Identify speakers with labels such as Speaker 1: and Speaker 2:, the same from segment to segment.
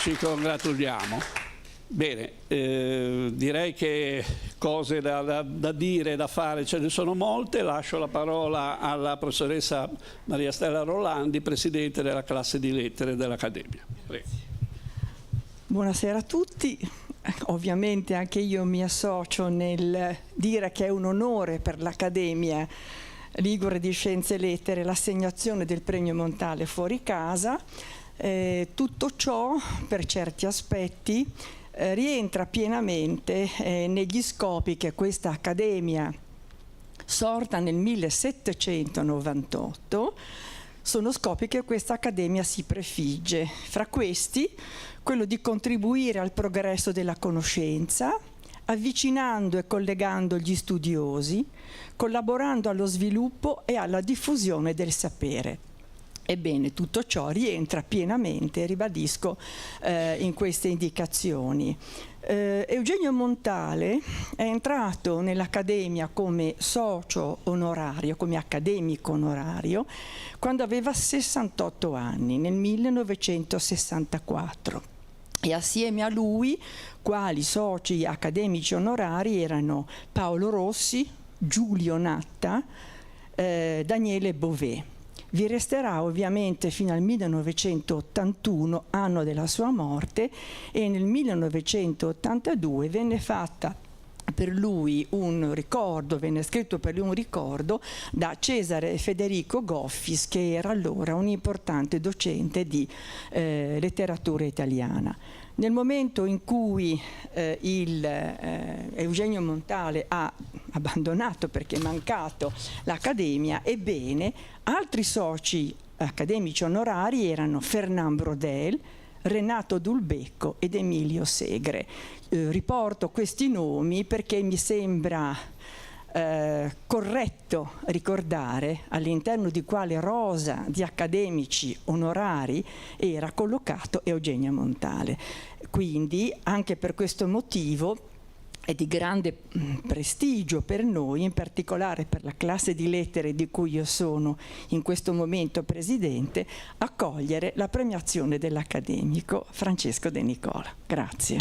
Speaker 1: ci congratuliamo. Bene, direi che cose da dire, da fare ce ne sono molte. Lascio la parola alla professoressa Maria Stella Rolandi, Presidente della classe di lettere dell'Accademia. Prego.
Speaker 2: Buonasera a tutti. Ovviamente anche io mi associo nel dire che è un onore per l'Accademia Ligure di Scienze e Lettere l'assegnazione del premio Montale fuori casa. Tutto ciò, per certi aspetti, rientra pienamente negli scopi che questa Accademia, sorta nel 1798, sono scopi che questa Accademia si prefigge. Fra questi, quello di contribuire al progresso della conoscenza, avvicinando e collegando gli studiosi, collaborando allo sviluppo e alla diffusione del sapere. Ebbene, tutto ciò rientra pienamente, ribadisco, in queste indicazioni. Eugenio Montale è entrato nell'Accademia come socio onorario, come accademico onorario, quando aveva 68 anni, nel 1964. E assieme a lui, quali soci accademici onorari erano Paolo Rossi, Giulio Natta, Daniele Beauvais. Vi resterà ovviamente fino al 1981, anno della sua morte, e nel 1982 venne fatta per lui un ricordo, venne scritto per lui un ricordo da Cesare Federico Goffis, che era allora un importante docente di letteratura italiana. Nel momento in cui Eugenio Montale ha abbandonato perché è mancato l'Accademia, ebbene, altri soci accademici onorari erano Fernand Braudel, Renato Dulbecco ed Emilio Segre. Riporto questi nomi perché mi sembra corretto ricordare all'interno di quale rosa di accademici onorari era collocato Eugenio Montale. Quindi, anche per questo motivo, è di grande prestigio per noi, in particolare per la classe di lettere di cui io sono in questo momento presidente, accogliere la premiazione dell'accademico Francesco De Nicola. Grazie.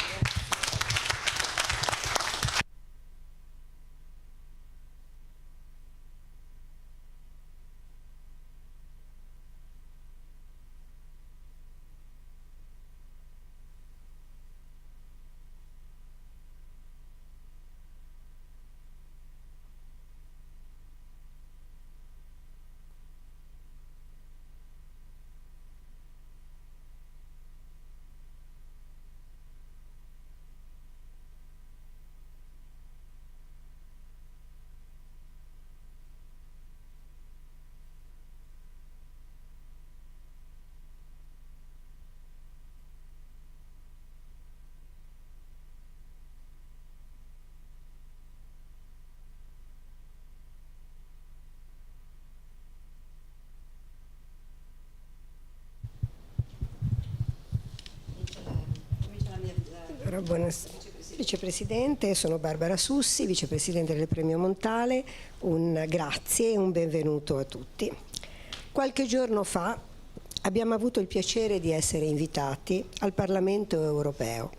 Speaker 3: Vicepresidente, sono Barbara Sussi, vicepresidente del Premio Montale. Un grazie e un benvenuto a tutti. Qualche giorno fa abbiamo avuto il piacere di essere invitati al Parlamento europeo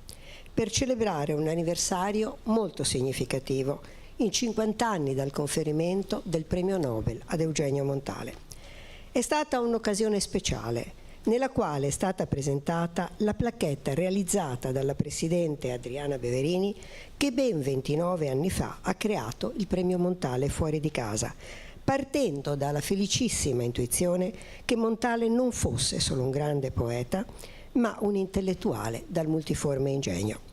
Speaker 3: per celebrare un anniversario molto significativo, in 50 anni dal conferimento del Premio Nobel ad Eugenio Montale. È stata un'occasione speciale, nella quale è stata presentata la placchetta realizzata dalla Presidente Adriana Beverini, che ben 29 anni fa ha creato il Premio Montale fuori di casa, partendo dalla felicissima intuizione che Montale non fosse solo un grande poeta, ma un intellettuale dal multiforme ingegno.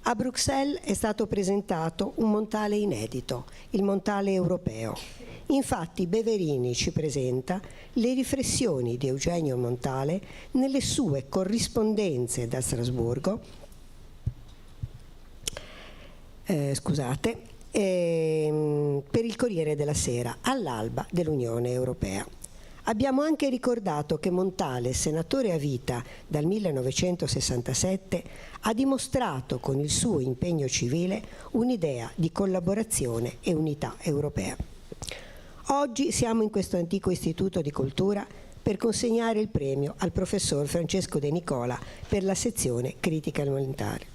Speaker 3: A Bruxelles è stato presentato un Montale inedito, il Montale europeo. Infatti Beverini ci presenta le riflessioni di Eugenio Montale nelle sue corrispondenze da Strasburgo, per il Corriere della Sera, all'alba dell'Unione Europea. Abbiamo anche ricordato che Montale, senatore a vita dal 1967, ha dimostrato con il suo impegno civile un'idea di collaborazione e unità europea. Oggi siamo in questo antico istituto di cultura per consegnare il premio al professor Francesco De Nicola per la sezione critica alimentare.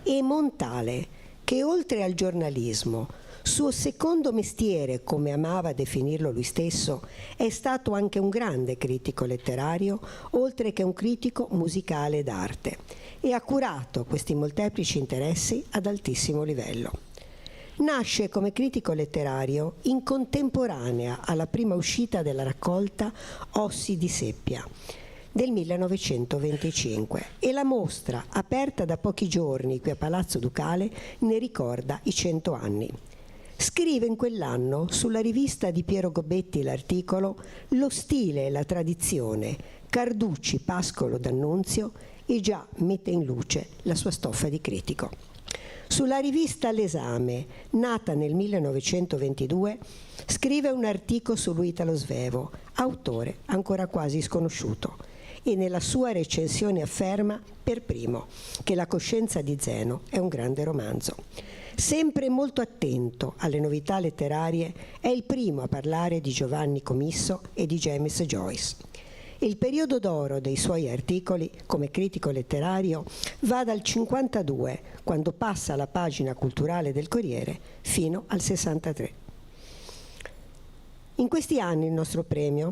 Speaker 3: E Montale, che oltre al giornalismo, suo secondo mestiere, come amava definirlo lui stesso, è stato anche un grande critico letterario, oltre che un critico musicale d'arte, e ha curato questi molteplici interessi ad altissimo livello. Nasce come critico letterario in contemporanea alla prima uscita della raccolta Ossi di Seppia del 1925 e la mostra, aperta da pochi giorni qui a Palazzo Ducale, ne ricorda i 100 anni. Scrive in quell'anno sulla rivista di Piero Gobetti l'articolo Lo stile e la tradizione, Carducci, Pascolo d'Annunzio, e già mette in luce la sua stoffa di critico. Sulla rivista L'Esame, nata nel 1922, scrive un articolo su Italo Svevo, autore ancora quasi sconosciuto, e nella sua recensione afferma per primo che La coscienza di Zeno è un grande romanzo. Sempre molto attento alle novità letterarie, è il primo a parlare di Giovanni Comisso e di James Joyce. Il periodo d'oro dei suoi articoli come critico letterario va dal 52, quando passa alla pagina culturale del Corriere, fino al 63. In questi anni il nostro premio,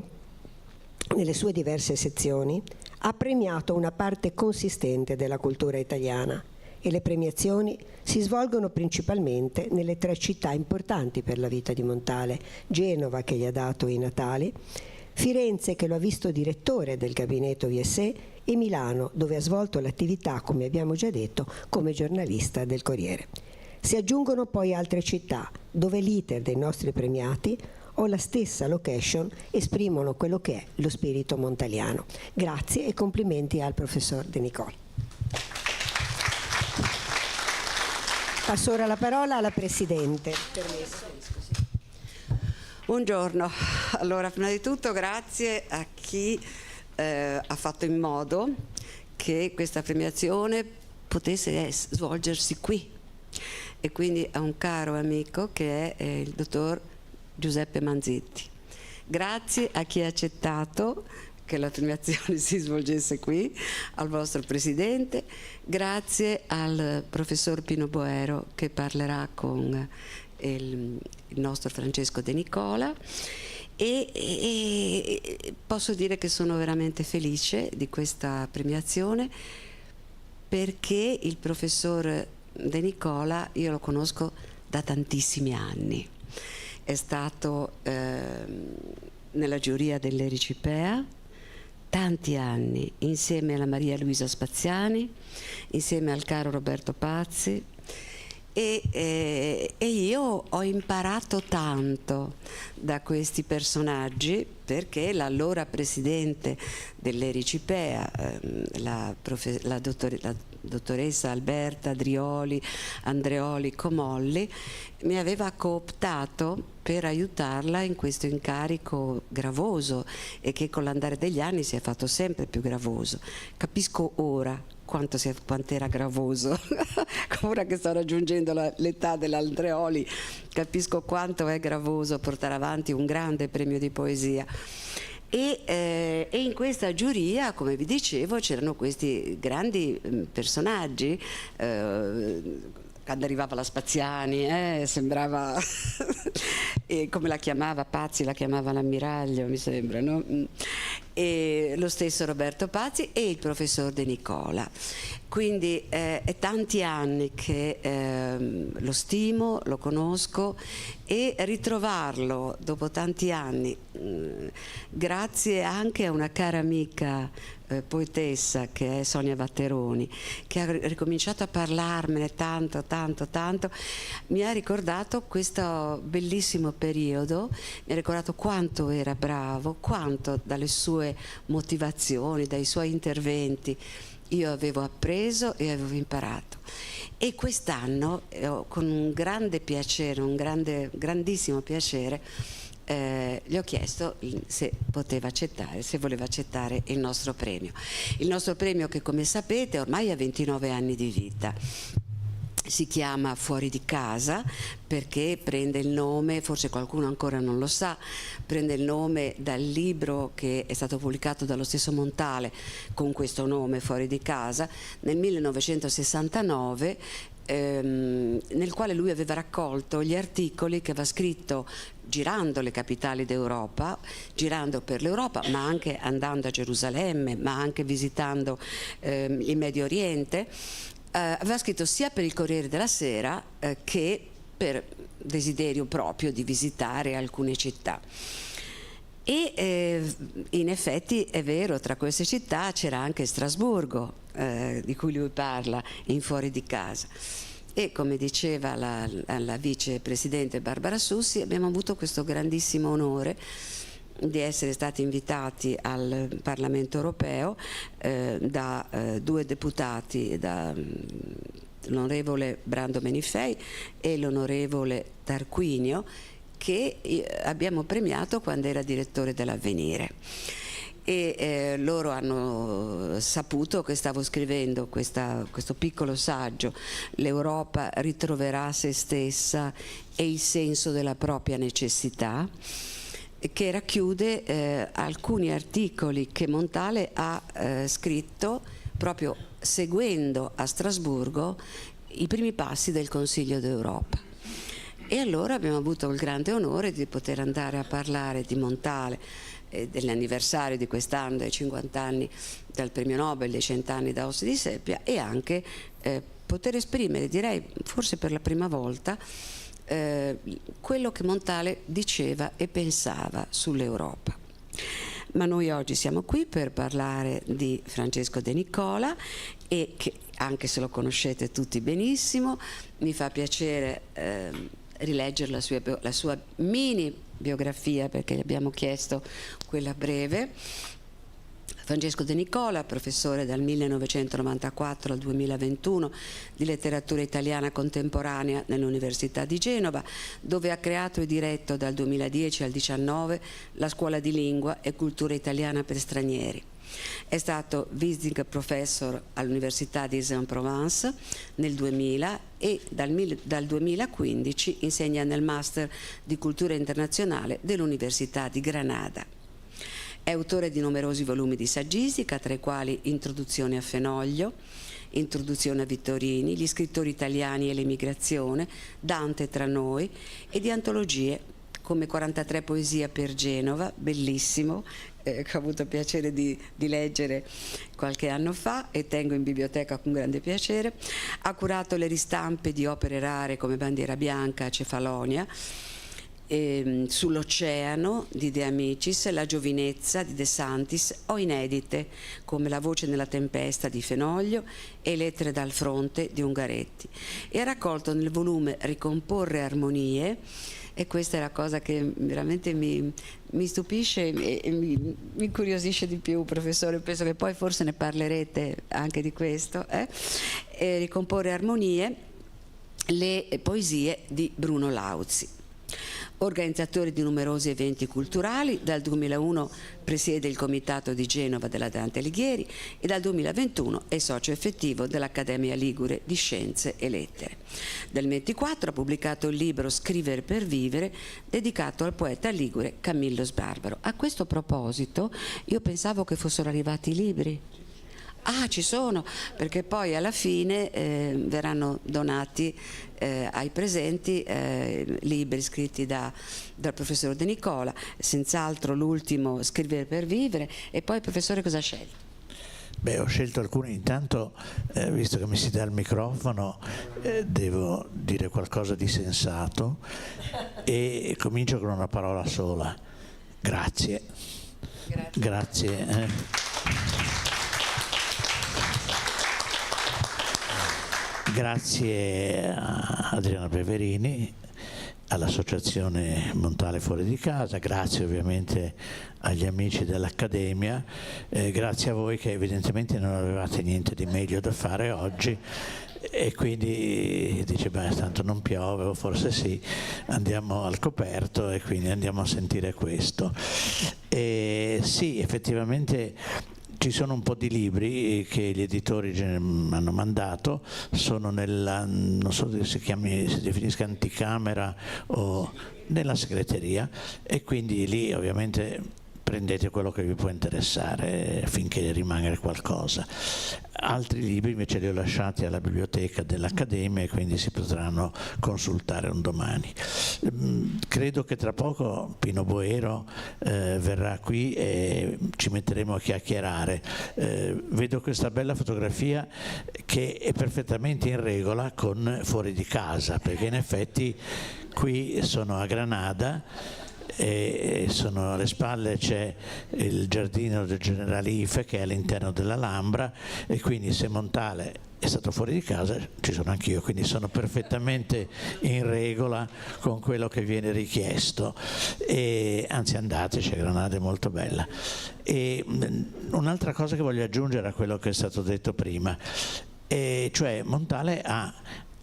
Speaker 3: nelle sue diverse sezioni, ha premiato una parte consistente della cultura italiana, e le premiazioni si svolgono principalmente nelle 3 città importanti per la vita di Montale: Genova, che gli ha dato i Natali, Firenze, che lo ha visto direttore del gabinetto VSE, e Milano, dove ha svolto l'attività, come abbiamo già detto, come giornalista del Corriere. Si aggiungono poi altre città, dove l'iter dei nostri premiati o la stessa location esprimono quello che è lo spirito montaliano. Grazie e complimenti al professor De Nicola. Passo ora la parola alla Presidente.
Speaker 4: Buongiorno, allora prima di tutto grazie a chi ha fatto in modo che questa premiazione potesse svolgersi qui, e quindi a un caro amico che è il dottor Giuseppe Manzitti. Grazie a chi ha accettato che la premiazione si svolgesse qui, al vostro Presidente, grazie al professor Pino Boero che parlerà con il nostro Francesco De Nicola, e posso dire che sono veramente felice di questa premiazione, perché il professor De Nicola io lo conosco da tantissimi anni. È stato nella giuria dell'Ericipea tanti anni, insieme alla Maria Luisa Spaziani, insieme al caro Roberto Pazzi, e io ho imparato tanto da questi personaggi, perché l'allora presidente dell'Ericipea, la dottoressa Alberta Andreoli Comolli, mi aveva cooptato per aiutarla in questo incarico gravoso, e che con l'andare degli anni si è fatto sempre più gravoso. Capisco ora quanto era gravoso. Ora che sto raggiungendo l'età dell'Andreoli, capisco quanto è gravoso portare avanti un grande premio di poesia. E in questa giuria, come vi dicevo, c'erano questi grandi personaggi. Quando arrivava la Spaziani, sembrava come la chiamava Pazzi, la chiamava l'ammiraglio, mi sembra, no? E lo stesso Roberto Pazzi e il professor De Nicola. Quindi è tanti anni che lo stimo, lo conosco, e ritrovarlo dopo tanti anni, grazie anche a una cara amica poetessa che è Sonia Vatteroni, che ha ricominciato a parlarmene tanto, mi ha ricordato questo bellissimo periodo, mi ha ricordato quanto era bravo, quanto dalle sue motivazioni, dai suoi interventi io avevo appreso e avevo imparato. E quest'anno con un grande piacere, grandissimo piacere, gli ho chiesto se voleva accettare il nostro premio. Il nostro premio, che come sapete ormai ha 29 anni di vita, Si chiama Fuori di casa perché prende il nome, forse qualcuno ancora non lo sa, prende il nome dal libro che è stato pubblicato dallo stesso Montale con questo nome, Fuori di casa, nel 1969, nel quale lui aveva raccolto gli articoli che aveva scritto girando le capitali d'Europa, girando per l'Europa, ma anche andando a Gerusalemme, ma anche visitando il Medio Oriente. Aveva scritto sia per il Corriere della Sera che per desiderio proprio di visitare alcune città. E in effetti è vero, tra queste città c'era anche Strasburgo, di cui lui parla in Fuori di casa. E come diceva la vicepresidente Barbara Sussi, abbiamo avuto questo grandissimo onore di essere stati invitati al Parlamento europeo da due deputati, da l'onorevole Brando Menifei e l'onorevole Tarquinio, che abbiamo premiato quando era direttore dell'Avvenire. E loro hanno saputo che stavo scrivendo questo piccolo saggio, L'Europa ritroverà se stessa e il senso della propria necessità, che racchiude alcuni articoli che Montale ha scritto proprio seguendo a Strasburgo i primi passi del Consiglio d'Europa. E allora abbiamo avuto il grande onore di poter andare a parlare di Montale, dell'anniversario di quest'anno, dei 50 anni dal premio Nobel, dei 100 anni da Ossi di Seppia, e anche poter esprimere, direi forse per la prima volta, quello che Montale diceva e pensava sull'Europa. Ma noi oggi siamo qui per parlare di Francesco De Nicola, e che, anche se lo conoscete tutti benissimo, mi fa piacere rileggere la sua mini biografia, perché gli abbiamo chiesto quella breve. Francesco De Nicola, professore dal 1994 al 2021 di letteratura italiana contemporanea nell'Università di Genova, dove ha creato e diretto dal 2010 al 2019 la Scuola di Lingua e Cultura Italiana per Stranieri. È stato visiting professor all'Università di Aix-en-Provence nel 2000 e dal 2015 insegna nel Master di Cultura Internazionale dell'Università di Granada. È autore di numerosi volumi di saggistica, tra i quali Introduzione a Fenoglio, Introduzione a Vittorini, Gli scrittori italiani e l'emigrazione, Dante tra noi, e di antologie come 43 poesie per Genova, bellissimo, che ho avuto piacere di leggere qualche anno fa e tengo in biblioteca con grande piacere. Ha curato le ristampe di opere rare come Bandiera Bianca, Cefalonia, Sull'Oceano di De Amicis, La Giovinezza di De Santis, o inedite come La voce nella tempesta di Fenoglio e Lettere dal fronte di Ungaretti. E ha raccolto nel volume Ricomporre armonie, e questa è la cosa che veramente mi stupisce e mi incuriosisce di più, professore. Penso che poi forse ne parlerete anche di questo. Ricomporre armonie, le poesie di Bruno Lauzi. Organizzatore di numerosi eventi culturali, dal 2001 presiede il Comitato di Genova della Dante Alighieri e dal 2021 è socio effettivo dell'Accademia Ligure di Scienze e Lettere. Nel 2024 ha pubblicato il libro Scrivere per vivere, dedicato al poeta ligure Camillo Sbarbaro. A questo proposito io pensavo che fossero arrivati i libri. Ah, ci sono, perché poi alla fine verranno donati ai presenti libri scritti dal professor De Nicola, senz'altro l'ultimo Scrivere per vivere. E poi, professore, cosa ha scelto?
Speaker 5: Beh, ho scelto alcuni. Intanto, visto che mi si dà il microfono, devo dire qualcosa di sensato e comincio con una parola sola: grazie. Grazie. Grazie a Adriana Peverini, all'Associazione Montale Fuori di Casa, grazie ovviamente agli amici dell'Accademia, grazie a voi che evidentemente non avevate niente di meglio da fare oggi e quindi dice, beh, tanto non piove, o forse sì, andiamo al coperto e quindi andiamo a sentire questo. E sì, effettivamente Ci sono un po' di libri che gli editori hanno mandato, sono nella, non so se si definisca anticamera o nella segreteria, e quindi lì ovviamente prendete quello che vi può interessare finché rimanga qualcosa. Altri libri invece li ho lasciati alla biblioteca dell'Accademia e quindi si potranno consultare un domani. Credo che tra poco Pino Boero verrà qui e ci metteremo a chiacchierare. Vedo questa bella fotografia che è perfettamente in regola con Fuori di casa, perché in effetti qui sono a Granada e alle spalle c'è il giardino del generale Ife che è all'interno dell'Alhambra, e quindi se Montale è stato fuori di casa ci sono anch'io, quindi sono perfettamente in regola con quello che viene richiesto, e anzi andateci, Granada è molto bella. E un'altra cosa che voglio aggiungere a quello che è stato detto prima, cioè Montale ha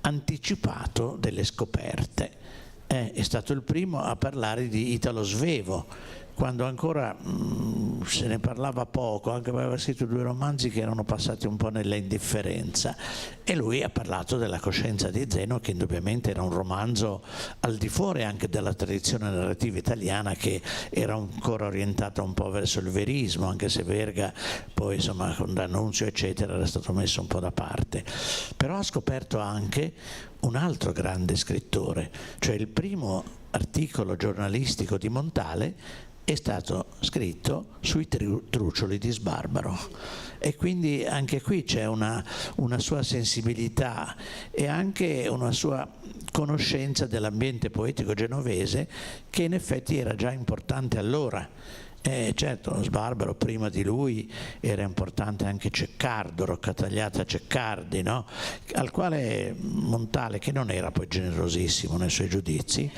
Speaker 5: anticipato delle scoperte. È stato il primo a parlare di Italo Svevo, quando ancora se ne parlava poco, anche perché aveva scritto 2 romanzi che erano passati un po' nella indifferenza, e lui ha parlato della coscienza di Zeno, che indubbiamente era un romanzo al di fuori anche della tradizione narrativa italiana, che era ancora orientata un po' verso il verismo, anche se Verga poi insomma con D'Annunzio eccetera era stato messo un po' da parte. Però ha scoperto anche un altro grande scrittore, cioè il primo articolo giornalistico di Montale è stato scritto sui trucioli di Sbarbaro, e quindi anche qui c'è una sua sensibilità e anche una sua conoscenza dell'ambiente poetico genovese, che in effetti era già importante allora. Certo, Sbarbaro prima di lui era importante anche Ceccardo, Roccatagliata Ceccardi, no? Al quale Montale, che non era poi generosissimo nei suoi giudizi,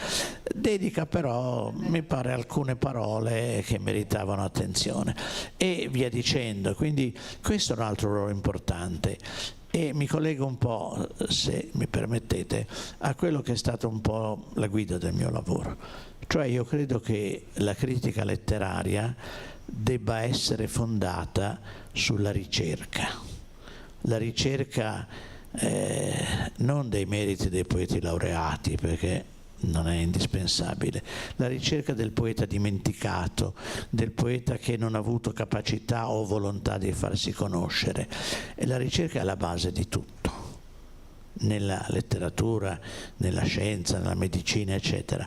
Speaker 5: dedica però, mi pare, alcune parole che meritavano attenzione, e via dicendo. Quindi questo è un altro ruolo importante. E mi collego un po', se mi permettete, a quello che è stato un po' la guida del mio lavoro. Cioè io credo che la critica letteraria debba essere fondata sulla ricerca. La ricerca non dei meriti dei poeti laureati, perché non è indispensabile, la ricerca del poeta dimenticato, del poeta che non ha avuto capacità o volontà di farsi conoscere. E la ricerca è alla base di tutto, nella letteratura, nella scienza, nella medicina, eccetera.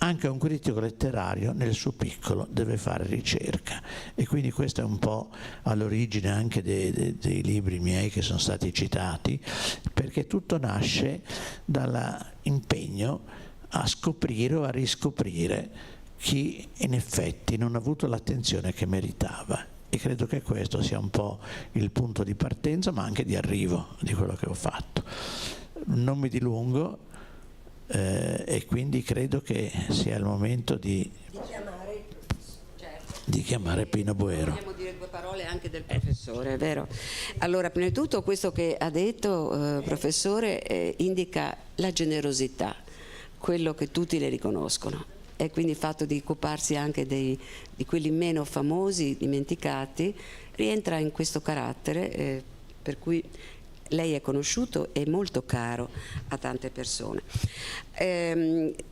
Speaker 5: Anche un critico letterario nel suo piccolo deve fare ricerca, e quindi questo è un po' all'origine anche dei libri miei che sono stati citati, perché tutto nasce dall'impegno a scoprire o a riscoprire chi in effetti non ha avuto l'attenzione che meritava, e credo che questo sia un po' il punto di partenza ma anche di arrivo di quello che ho fatto. Non mi dilungo, e quindi credo che sia il momento di chiamare Pino Boero.
Speaker 4: Vogliamo dire 2 parole anche del professore, è vero? Allora, prima di tutto questo che ha detto professore indica la generosità, quello che tutti le riconoscono, e quindi il fatto di occuparsi anche di quelli meno famosi, dimenticati, rientra in questo carattere, per cui lei è conosciuto e molto caro a tante persone.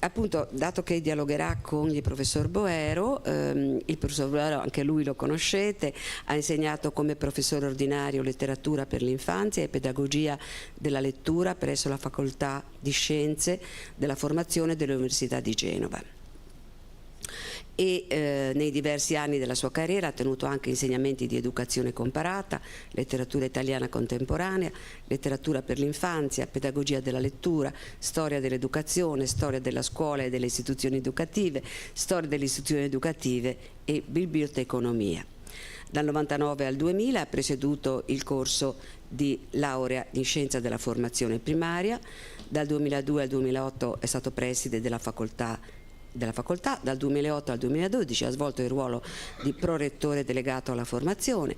Speaker 4: Appunto, dato che dialogherà con il professor Boero, il professor Boero anche lui lo conoscete, ha insegnato come professore ordinario letteratura per l'infanzia e pedagogia della lettura presso la Facoltà di Scienze della Formazione dell'Università di Genova. E nei diversi anni della sua carriera ha tenuto anche insegnamenti di educazione comparata, letteratura italiana contemporanea, letteratura per l'infanzia, pedagogia della lettura, storia dell'educazione, storia della scuola e delle istituzioni educative, storia delle istituzioni educative e biblioteconomia. Dal 1999 al 2000 ha presieduto il corso di laurea in scienza della formazione primaria, dal 2002 al 2008 è stato preside della facoltà, dal 2008 al 2012 ha svolto il ruolo di prorettore delegato alla formazione,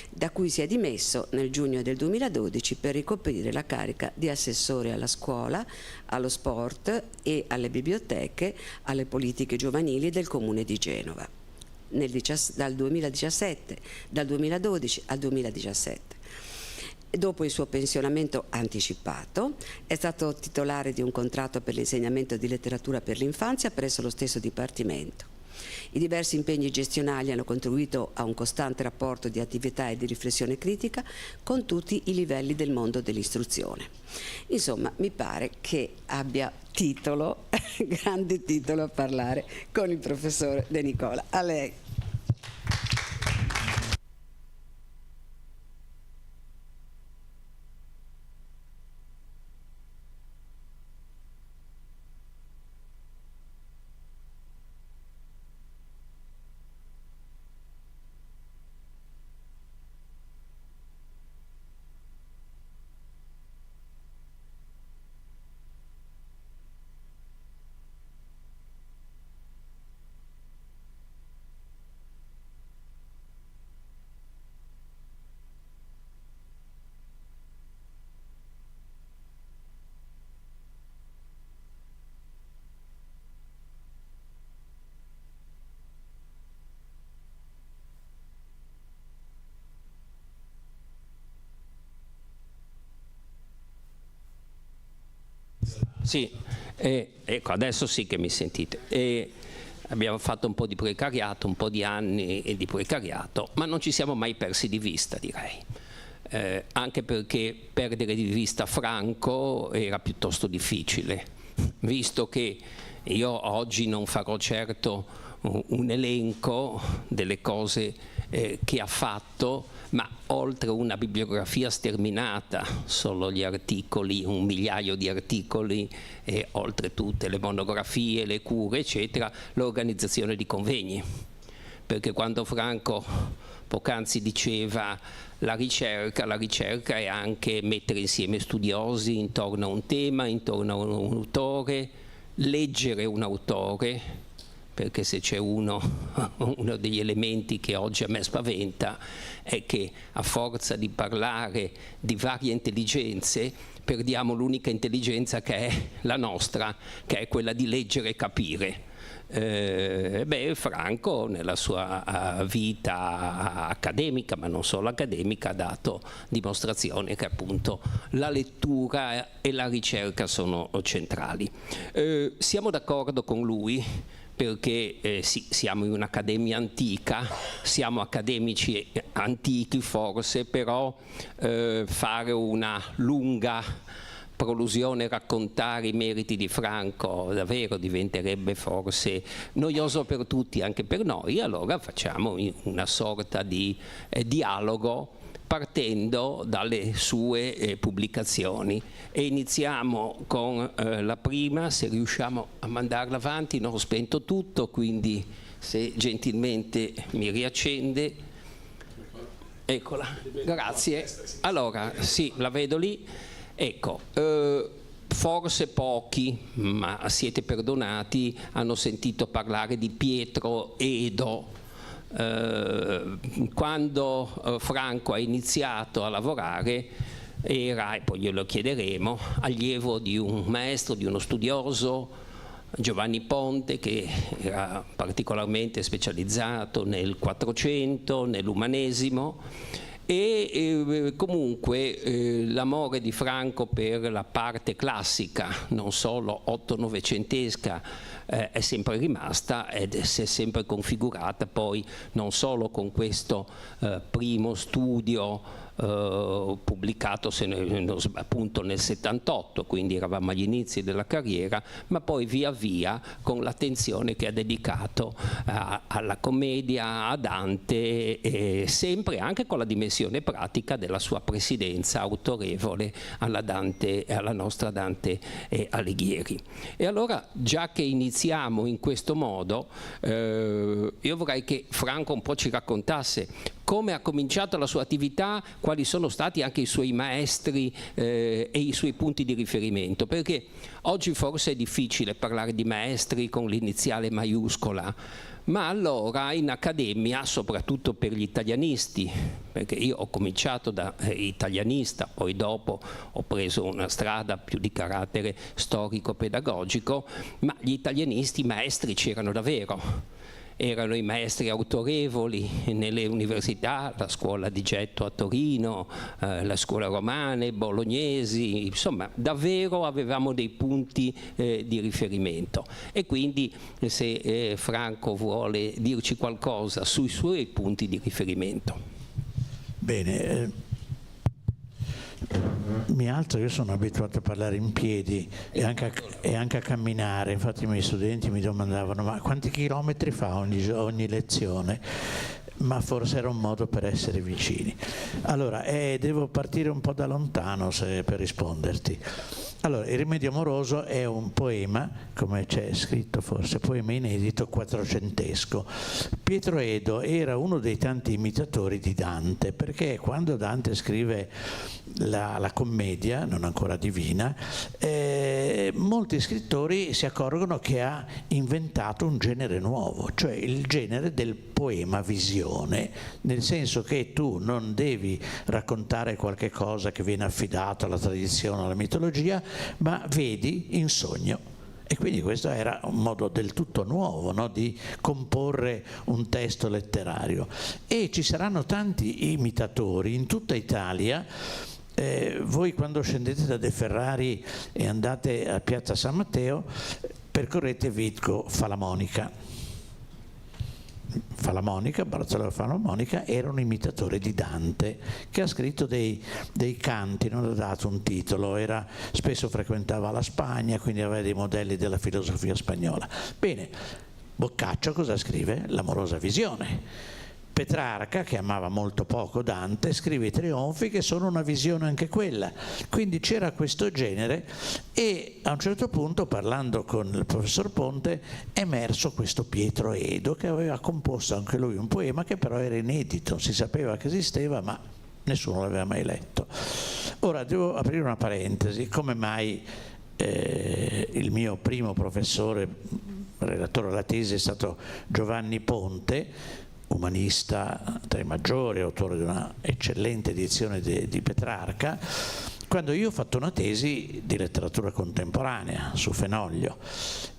Speaker 4: da cui si è dimesso nel giugno del 2012 per ricoprire la carica di assessore alla scuola, allo sport e alle biblioteche, alle politiche giovanili del Comune di Genova. dal 2017, dal 2012 al 2017. Dopo il suo pensionamento anticipato è stato titolare di un contratto per l'insegnamento di letteratura per l'infanzia presso lo stesso Dipartimento. I diversi impegni gestionali hanno contribuito a un costante rapporto di attività e di riflessione critica con tutti i livelli del mondo dell'istruzione. Insomma, mi pare che abbia titolo, grande titolo, a parlare con il professore De Nicola. A lei.
Speaker 6: Sì, ecco, adesso sì che mi sentite. Abbiamo fatto un po' di precariato, un po' di anni di precariato, ma non ci siamo mai persi di vista, direi. Anche perché perdere di vista Franco era piuttosto difficile, visto che io oggi non farò certo un elenco delle cose che ha fatto, ma oltre una bibliografia sterminata, solo gli articoli, 1 migliaio di articoli, e oltre tutte le monografie, le cure, eccetera, l'organizzazione di convegni. Perché quando Franco poc'anzi diceva la ricerca è anche mettere insieme studiosi intorno a un tema, intorno a un autore, leggere un autore, perché se c'è uno degli elementi che oggi a me spaventa è che a forza di parlare di varie intelligenze perdiamo l'unica intelligenza che è la nostra, che è quella di leggere e capire. Franco nella sua vita accademica, ma non solo accademica, ha dato dimostrazione che appunto la lettura e la ricerca sono centrali. Siamo d'accordo con lui, perché sì, siamo in un'accademia antica, siamo accademici antichi forse, però fare una lunga prolusione, raccontare i meriti di Franco davvero diventerebbe forse noioso per tutti, anche per noi. Allora facciamo una sorta di dialogo partendo dalle sue pubblicazioni, e iniziamo con la prima, se riusciamo a mandarla avanti. No, ho spento tutto, quindi se gentilmente mi riaccende. Eccola, grazie. Allora, sì, la vedo lì. Ecco, forse pochi, ma siete perdonati, hanno sentito parlare di Pietro Edo. Quando Franco ha iniziato a lavorare era, e poi glielo chiederemo, allievo di un maestro, di uno studioso, Giovanni Ponte, che era particolarmente specializzato nel Quattrocento, nell'umanesimo, e comunque l'amore di Franco per la parte classica, non solo otto-novecentesca, è sempre rimasta ed si è sempre configurata poi non solo con questo primo studio pubblicato appunto nel 78, quindi eravamo agli inizi della carriera, ma poi via via con l'attenzione che ha dedicato alla commedia, a Dante, sempre anche con la dimensione pratica della sua presidenza autorevole alla nostra Dante Alighieri. E allora, già che iniziamo in questo modo, io vorrei che Franco un po' ci raccontasse come ha cominciato la sua attività, quali sono stati anche i suoi maestri e i suoi punti di riferimento, perché oggi forse è difficile parlare di maestri con l'iniziale maiuscola, ma allora in accademia, soprattutto per gli italianisti, perché io ho cominciato da italianista, poi dopo ho preso una strada più di carattere storico-pedagogico, ma gli italianisti maestri c'erano davvero. erano i maestri autorevoli nelle università, la scuola di Getto a Torino, la scuola romane, bolognesi, insomma davvero avevamo dei punti di riferimento. E quindi se Franco vuole dirci qualcosa sui suoi punti di riferimento.
Speaker 5: Bene. Mi alzo, io sono abituato a parlare in piedi e anche a camminare, infatti i miei studenti mi domandavano ma quanti chilometri fa ogni lezione? Ma forse era un modo per essere vicini. Allora, devo partire un po' da lontano per risponderti. Allora, Il rimedio amoroso è un poema, come c'è scritto forse, poema inedito quattrocentesco. Pietro Edo era uno dei tanti imitatori di Dante, perché quando Dante scrive la commedia, non ancora divina, molti scrittori si accorgono che ha inventato un genere nuovo, cioè il genere del poema visione, nel senso che tu non devi raccontare qualche cosa che viene affidato alla tradizione, alla mitologia, ma vedi in sogno. E quindi questo era un modo del tutto nuovo, no? Di comporre un testo letterario. E ci saranno tanti imitatori in tutta Italia. Voi quando scendete da De Ferrari e andate a Piazza San Matteo, percorrete Vitco Falamonica. Bartolomeo Falamonica era un imitatore di Dante che ha scritto dei canti, non ha dato un titolo, spesso frequentava la Spagna, quindi aveva dei modelli della filosofia spagnola. Bene, Boccaccio cosa scrive? L'amorosa visione. Petrarca, che amava molto poco Dante, scrive i Trionfi, che sono una visione anche quella. Quindi c'era questo genere e a un certo punto, parlando con il professor Ponte, è emerso questo Pietro Edo, che aveva composto anche lui un poema che però era inedito, si sapeva che esisteva ma nessuno l'aveva mai letto. Ora devo aprire una parentesi: come mai il mio primo professore, relatore alla tesi, è stato Giovanni Ponte, umanista tra i maggiori, autore di una eccellente edizione di Petrarca, quando io ho fatto una tesi di letteratura contemporanea su Fenoglio.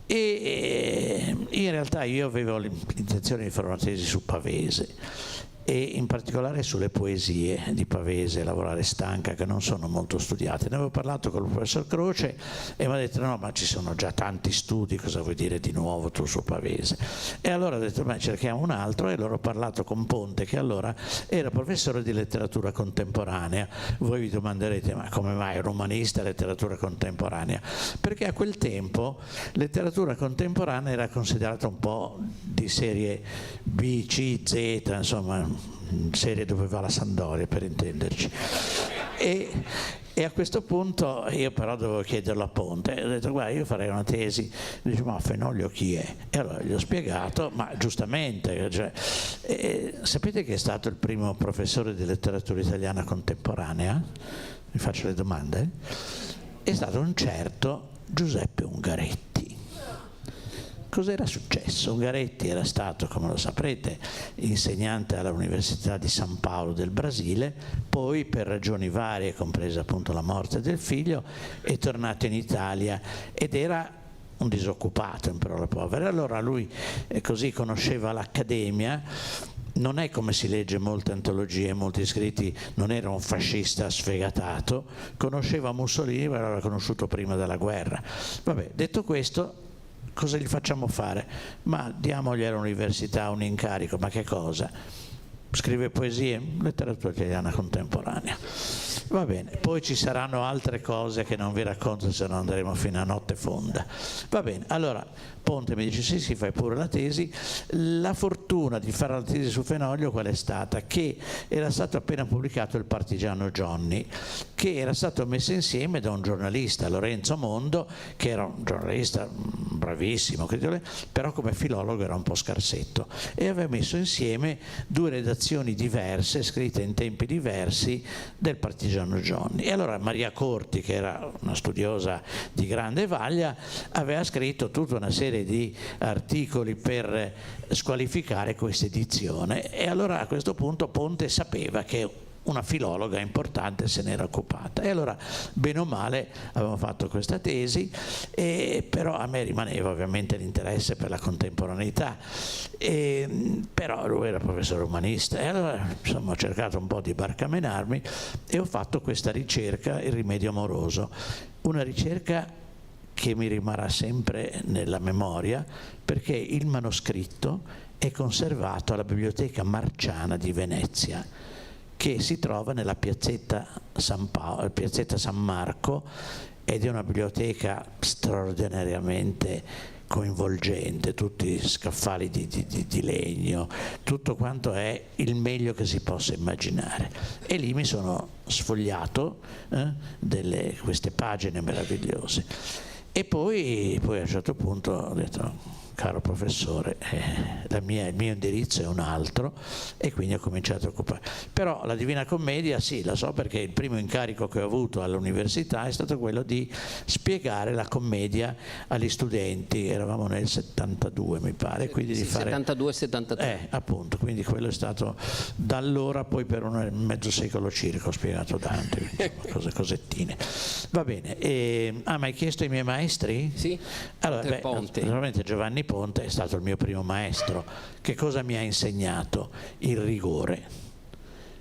Speaker 5: E in realtà io avevo l'intenzione di fare una tesi su Pavese, e in particolare sulle poesie di Pavese, Lavorare stanca, che non sono molto studiate. Ne avevo parlato con il professor Croce e mi ha detto no, ma ci sono già tanti studi, cosa vuoi dire di nuovo tu su Pavese? E allora ho detto beh, cerchiamo un altro, e allora ho parlato con Ponte, che allora era professore di letteratura contemporanea. Voi vi domanderete ma come mai un umanista letteratura contemporanea? Perché a quel tempo letteratura contemporanea era considerata un po' di serie B, C, Z, insomma serie dove va la Sampdoria, per intenderci. E a questo punto io però dovevo chiederlo a Ponte, ho detto guarda, io farei una tesi, dice ma Fenoglio chi è? E allora gli ho spiegato, ma giustamente, cioè, sapete che è stato il primo professore di letteratura italiana contemporanea? Vi faccio le domande? È stato un certo Giuseppe Ungaretti. Cos'era successo? Ungaretti era stato, come lo saprete, insegnante all'Università di San Paolo del Brasile, poi per ragioni varie, compresa appunto la morte del figlio, è tornato in Italia ed era un disoccupato, in parole povere. Allora lui così conosceva l'Accademia. Non è come si legge molte antologie, molti scritti, non era un fascista sfegatato, conosceva Mussolini, ma l'aveva conosciuto prima della guerra. Vabbè, detto questo, cosa gli facciamo fare? Ma diamogli all'università un incarico, ma che cosa? Scrive poesie, letteratura italiana contemporanea. Va bene, poi ci saranno altre cose che non vi racconto, se no andremo fino a notte fonda. Va bene, allora Ponte mi dice sì, fai pure la tesi. La fortuna di fare la tesi su Fenoglio qual è stata? Che era stato appena pubblicato Il Partigiano Johnny, che era stato messo insieme da un giornalista, Lorenzo Mondo, che era un giornalista bravissimo, però come filologo era un po' scarsetto, e aveva messo insieme due redazioni diverse, scritte in tempi diversi, del Partigiano Johnny. E allora Maria Corti, che era una studiosa di grande vaglia, aveva scritto tutta una serie di articoli per squalificare questa edizione, e allora a questo punto Ponte sapeva che una filologa importante se n'era occupata. E allora, bene o male, avevamo fatto questa tesi, però a me rimaneva ovviamente l'interesse per la contemporaneità, però lui era professore umanista, e allora insomma ho cercato un po' di barcamenarmi e ho fatto questa ricerca, Il rimedio amoroso, una ricerca che mi rimarrà sempre nella memoria, perché il manoscritto è conservato alla Biblioteca Marciana di Venezia, che si trova nella piazzetta San Marco, ed è una biblioteca straordinariamente coinvolgente, tutti scaffali di legno, tutto quanto è il meglio che si possa immaginare. E lì mi sono sfogliato queste pagine meravigliose. E poi a un certo punto ho detto: caro professore, il mio indirizzo è un altro, e quindi ho cominciato a occupare. Però la Divina Commedia sì, la so, perché il primo incarico che ho avuto all'università è stato quello di spiegare la commedia agli studenti. Eravamo nel 72 mi pare, quindi
Speaker 6: sì,
Speaker 5: di fare
Speaker 6: 72-73.
Speaker 5: appunto, quindi quello è stato da allora, poi per mezzo secolo circa ho spiegato Dante, insomma, cosettine. Va bene, ma hai chiesto i miei maestri?
Speaker 6: Sì,
Speaker 5: allora,
Speaker 6: Ponte.
Speaker 5: naturalmente Giovanni Ponte è stato il mio primo maestro. Che cosa mi ha insegnato? Il rigore.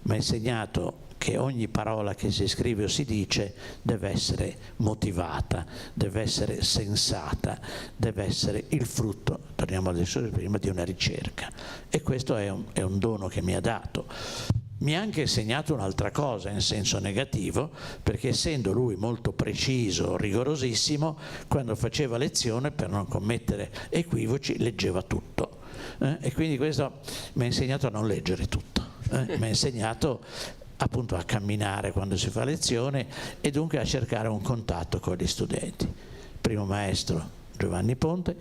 Speaker 5: Mi ha insegnato che ogni parola che si scrive o si dice deve essere motivata, deve essere sensata, deve essere il frutto, torniamo adesso prima, di una ricerca. E questo è un dono che mi ha dato. Mi ha anche insegnato un'altra cosa in senso negativo, perché essendo lui molto preciso, rigorosissimo, quando faceva lezione, per non commettere equivoci, leggeva tutto. E quindi questo mi ha insegnato a non leggere tutto. Mi ha insegnato appunto a camminare quando si fa lezione, e dunque a cercare un contatto con gli studenti. Primo maestro Giovanni Ponte,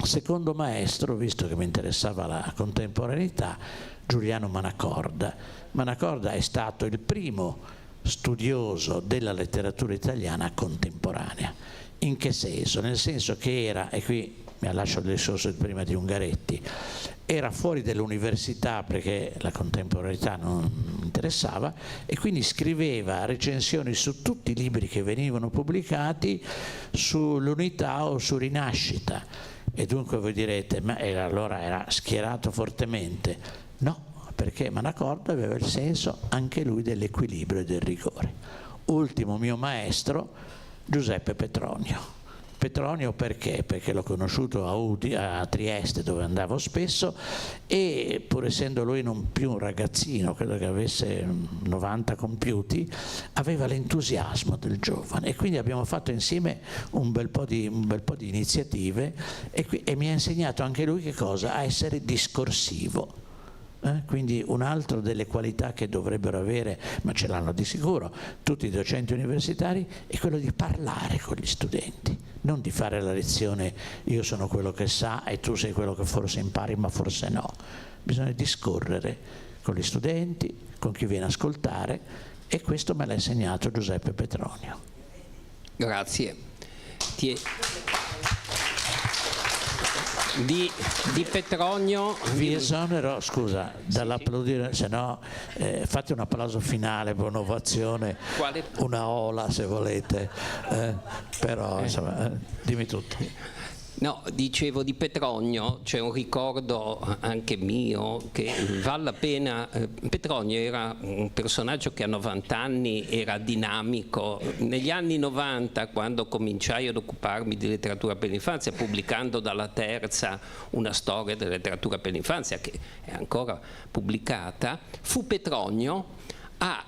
Speaker 5: secondo maestro, visto che mi interessava la contemporaneità, Giuliano Manacorda. Manacorda è stato il primo studioso della letteratura italiana contemporanea. In che senso? Nel senso che era, e qui mi lascio il discorso prima di Ungaretti, era fuori dall'università perché la contemporaneità non interessava, e quindi scriveva recensioni su tutti i libri che venivano pubblicati, sull'Unità o su Rinascita. E dunque voi direte: ma allora era schierato fortemente? No, perché Manacorda aveva il senso anche lui dell'equilibrio e del rigore. Ultimo mio maestro, Giuseppe Petronio. Petronio perché? Perché l'ho conosciuto a Trieste, dove andavo spesso, e pur essendo lui non più un ragazzino, credo che avesse 90 compiuti, aveva l'entusiasmo del giovane, e quindi abbiamo fatto insieme un bel po' di iniziative, e mi ha insegnato anche lui che cosa? A essere discorsivo. Quindi un'altra delle qualità che dovrebbero avere, ma ce l'hanno di sicuro tutti i docenti universitari, è quello di parlare con gli studenti, non di fare la lezione io sono quello che sa e tu sei quello che forse impari ma forse no. Bisogna discorrere con gli studenti, con chi viene a ascoltare, e questo me l'ha insegnato Giuseppe Petronio.
Speaker 6: Grazie. Di Petronio
Speaker 5: vi esonero, scusa, dall'applaudire, se no fate un applauso finale per un'ovazione.
Speaker 6: Quale?
Speaker 5: Una ola se volete, però insomma, dimmi tutto.
Speaker 6: No, dicevo di Petronio, c'è un ricordo anche mio che vale la pena. Petronio era un personaggio che a 90 anni era dinamico. Negli anni 90, quando cominciai ad occuparmi di letteratura per l'infanzia, pubblicando dalla Terza una storia della letteratura per l'infanzia che è ancora pubblicata, fu Petronio a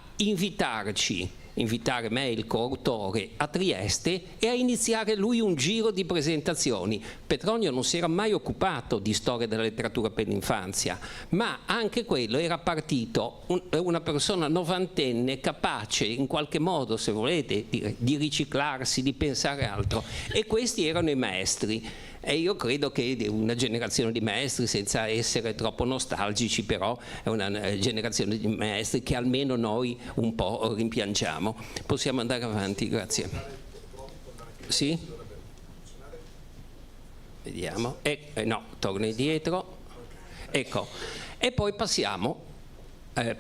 Speaker 6: invitare me, il coautore, a Trieste, e a iniziare lui un giro di presentazioni. Petronio non si era mai occupato di storia della letteratura per l'infanzia, ma anche quello era partito, una persona novantenne capace in qualche modo, se volete, di riciclarsi, di pensare altro, e questi erano i maestri. E io credo che una generazione di maestri, senza essere troppo nostalgici, però è una generazione di maestri che almeno noi un po' rimpiangiamo. Possiamo andare avanti, grazie. Sì? Vediamo. No, torno indietro. Ecco. E poi passiamo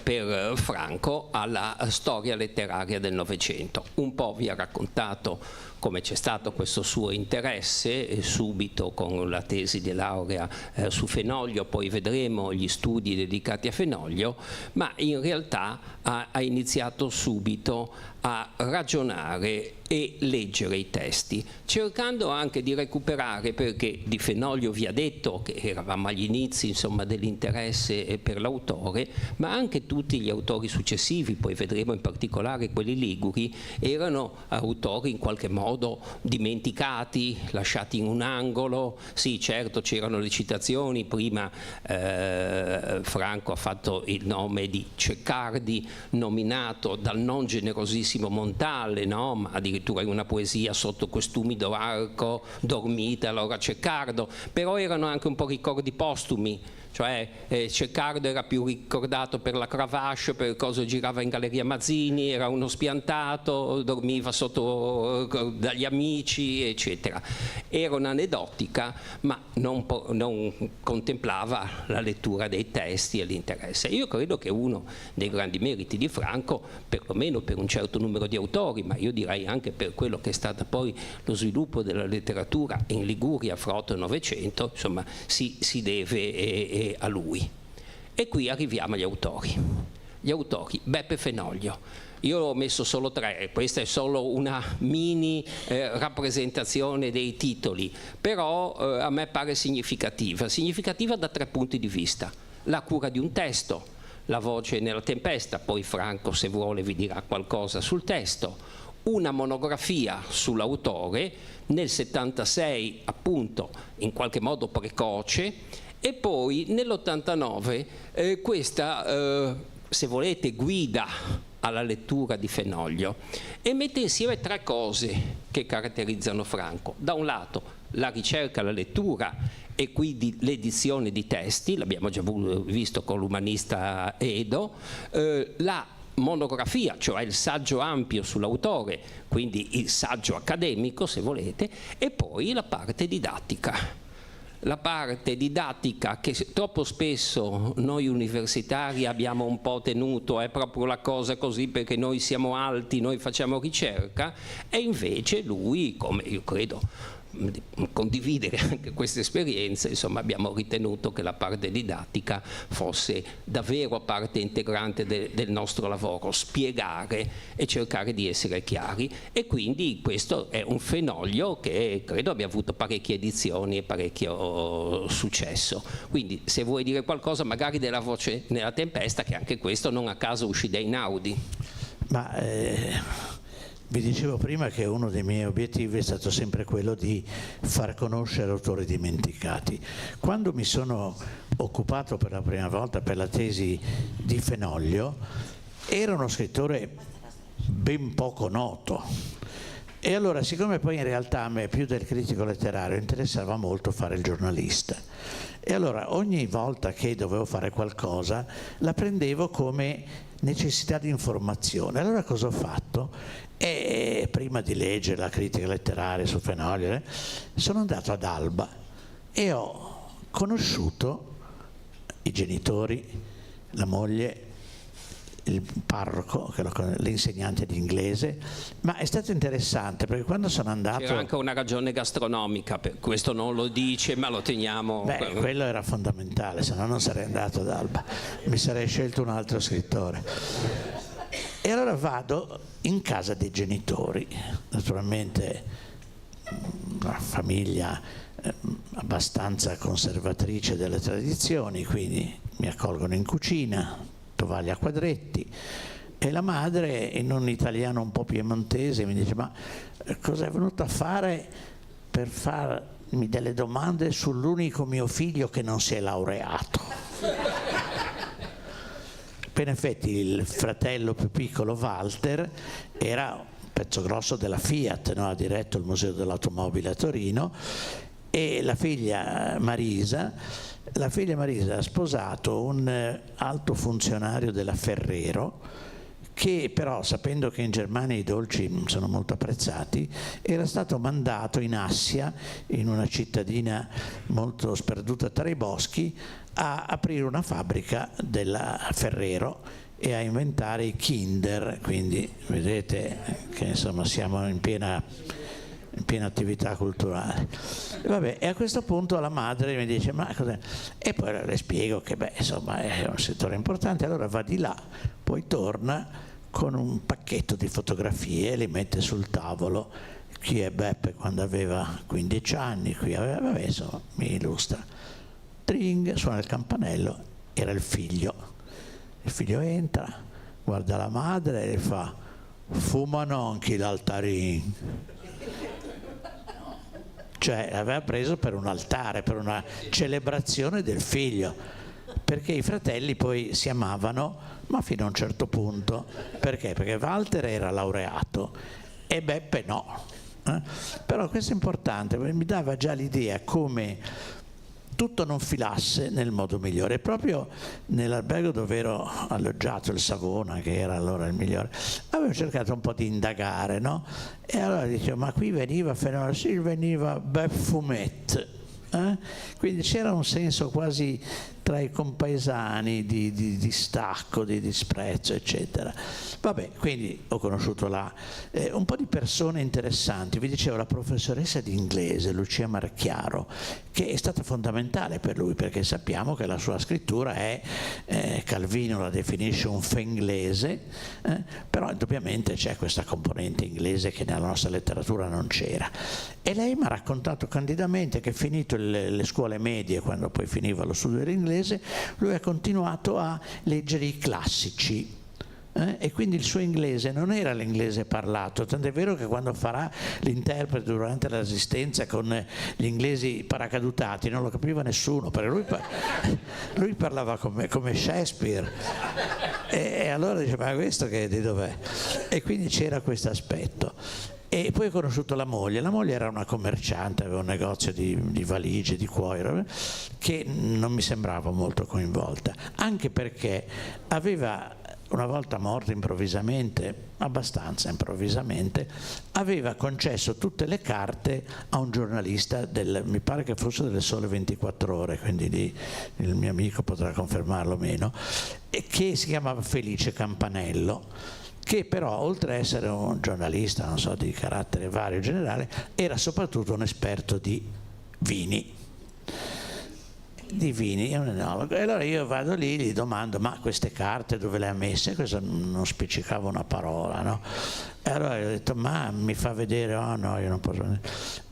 Speaker 6: per Franco alla storia letteraria del Novecento. Un po' vi ha raccontato come c'è stato questo suo interesse subito con la tesi di laurea su Fenoglio, poi vedremo gli studi dedicati a Fenoglio, ma in realtà ha iniziato subito a ragionare e leggere i testi, cercando anche di recuperare, perché di Fenoglio vi ha detto che eravamo agli inizi, insomma, dell'interesse per l'autore, ma anche tutti gli autori successivi, poi vedremo in particolare quelli liguri, erano autori in qualche modo dimenticati, lasciati in un angolo. Sì, certo, c'erano le citazioni, prima Franco ha fatto il nome di Ceccardi, nominato dal non generosissimo Montale, no? Ma addirittura in una poesia Sotto quest'umido arco dormita Laura Ceccardo, però erano anche un po' ricordi postumi, cioè Ceccardo era più ricordato per la Cravache, per cosa girava in Galleria Mazzini, era uno spiantato, dormiva sotto dagli amici, eccetera. Era un'aneddotica, ma non contemplava la lettura dei testi e l'interesse. Io credo che uno dei grandi meriti di Franco, perlomeno per un certo numero di autori, ma io direi anche per quello che è stato poi lo sviluppo della letteratura in Liguria fra 8 e 900, insomma, si deve a lui. E qui arriviamo agli autori. Gli autori: Beppe Fenoglio. Io ho messo solo 3, questa è solo una mini rappresentazione dei titoli, però a me pare significativa da 3 punti di vista. La cura di un testo, La voce nella tempesta, poi Franco, se vuole, vi dirà qualcosa sul testo, una monografia sull'autore, nel 76 appunto, in qualche modo precoce, e poi nell'89 questa, se volete, guida alla lettura di Fenoglio, e mette insieme 3 cose che caratterizzano Franco. Da un lato la ricerca, la lettura e quindi l'edizione di testi, l'abbiamo già visto con l'umanista Edo, la monografia, cioè il saggio ampio sull'autore, quindi il saggio accademico se volete, e poi la parte didattica. La parte didattica che troppo spesso noi universitari abbiamo un po' tenuto, è proprio la cosa così perché noi siamo alti, noi facciamo ricerca, e invece lui, come io credo condividere anche queste esperienze, insomma, abbiamo ritenuto che la parte didattica fosse davvero parte integrante del nostro lavoro, spiegare e cercare di essere chiari, e quindi questo è un Fenoglio che credo abbia avuto parecchie edizioni e parecchio successo. Quindi se vuoi dire qualcosa magari della voce nella tempesta, che anche questo non a caso uscì da Einaudi.
Speaker 5: Ma vi dicevo prima che uno dei miei obiettivi è stato sempre quello di far conoscere autori dimenticati. Quando mi sono occupato per la prima volta per la tesi di Fenoglio, era uno scrittore ben poco noto. E allora, siccome poi in realtà a me più del critico letterario interessava molto fare il giornalista, e allora ogni volta che dovevo fare qualcosa la prendevo come necessità di informazione. Allora cosa ho fatto? E prima di leggere la critica letteraria su Fenoglio, sono andato ad Alba e ho conosciuto i genitori, la moglie, il parroco, l'insegnante di inglese, ma è stato interessante perché quando sono andato...
Speaker 6: C'era anche una ragione gastronomica, questo non lo dice, ma lo teniamo...
Speaker 5: Beh, quello era fondamentale, se no non sarei andato ad Alba, mi sarei scelto un altro scrittore. E allora vado in casa dei genitori, naturalmente una famiglia abbastanza conservatrice delle tradizioni, quindi mi accolgono in cucina, tovaglie a quadretti, e la madre, in un italiano un po' piemontese, mi dice: ma cosa è venuta a fare per farmi delle domande sull'unico mio figlio che non si è laureato? Per effetti il fratello più piccolo, Walter, era un pezzo grosso della Fiat, no? Ha diretto il Museo dell'Automobile a Torino, e la figlia Marisa ha sposato un alto funzionario della Ferrero che però, sapendo che in Germania i dolci sono molto apprezzati, era stato mandato in Assia, in una cittadina molto sperduta tra i boschi, a aprire una fabbrica della Ferrero e a inventare i Kinder. Quindi vedete che insomma siamo in piena attività culturale. Vabbè, e a questo punto la madre mi dice: ma cos'è? E poi le spiego che insomma è un settore importante. Allora va di là, poi torna con un pacchetto di fotografie e li mette sul tavolo. Qui è Beppe quando aveva 15 anni, qui aveva, vabbè, insomma, mi illustra. Tring, suona il campanello, era il figlio. Il figlio entra, guarda la madre e le fa: fuma nonchi l'altarin. Cioè aveva preso per un altare, per una celebrazione del figlio, perché i fratelli poi si amavano, ma fino a un certo punto. Perché? Perché Walter era laureato e Beppe no. Però questo è importante, perché mi dava già l'idea come tutto non filasse nel modo migliore. E proprio nell'albergo dove ero alloggiato, il Savona, che era allora il migliore, avevo cercato un po' di indagare, no? E allora dicevo: ma qui veniva Fenolio? Sì, veniva Beffumet. Quindi c'era un senso quasi tra i compaesani di stacco, di disprezzo, eccetera. Vabbè, quindi ho conosciuto là un po' di persone interessanti. Vi dicevo, la professoressa di inglese Lucia Marchiaro, che è stata fondamentale per lui, perché sappiamo che la sua scrittura è, Calvino la definisce un fenglese, però indubbiamente c'è questa componente inglese che nella nostra letteratura non c'era. E lei mi ha raccontato candidamente che, finito le scuole medie, quando poi finiva lo studio dell'inglese, lui ha continuato a leggere i classici. E quindi il suo inglese non era l'inglese parlato, tant'è vero che quando farà l'interprete durante la Resistenza con gli inglesi paracadutati non lo capiva nessuno, perché lui parlava come Shakespeare, e allora diceva: ma questo che di dov'è? E quindi c'era questo aspetto. E poi ho conosciuto la moglie era una commerciante, aveva un negozio di valigie, di cuoio, che non mi sembrava molto coinvolta, anche perché aveva, una volta morto improvvisamente, abbastanza improvvisamente, aveva concesso tutte le carte a un giornalista mi pare che fosse delle Sole 24 Ore, quindi il mio amico potrà confermarlo o meno, che si chiamava Felice Campanello, che però, oltre a essere un giornalista, non so, di carattere vario generale, era soprattutto un esperto di vini. È un enologo. E allora io vado lì, gli domando: ma queste carte dove le ha messe? Questo non specificava una parola, no? E allora gli ho detto: ma mi fa vedere? Oh no, io non posso.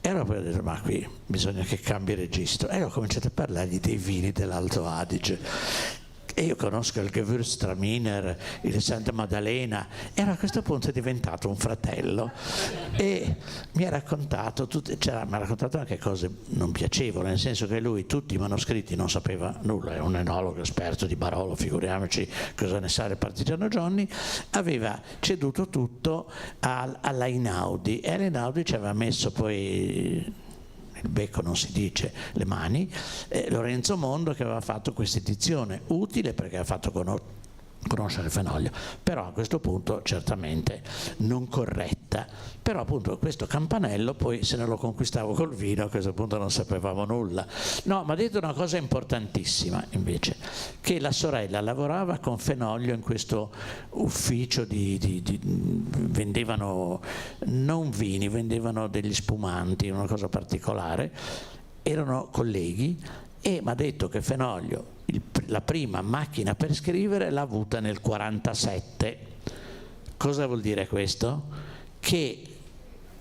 Speaker 5: E allora poi ho detto: ma qui bisogna che cambi registro. E ho cominciato a parlargli dei vini dell'Alto Adige. E io conosco il Gewürztraminer, il Santa Maddalena, e a questo punto è diventato un fratello e mi ha raccontato anche cose non piacevoli, nel senso che lui tutti i manoscritti non sapeva nulla, è un enologo esperto di Barolo, figuriamoci cosa ne sa del partigiano Johnny, aveva ceduto tutto alla Einaudi, e all'Einaudi ci aveva messo poi, il becco non si dice, le mani, Lorenzo Mondo, che aveva fatto questa edizione utile perché ha fatto conoscere Fenoglio, però a questo punto certamente non corretta. Però appunto questo campanello poi se non lo conquistavo col vino a questo punto non sapevamo nulla. No, mi ha detto una cosa importantissima invece, che la sorella lavorava con Fenoglio in questo ufficio vendevano non vini, vendevano degli spumanti, una cosa particolare, erano colleghi, e mi ha detto che Fenoglio la prima macchina per scrivere l'ha avuta nel 47. Cosa vuol dire questo? Che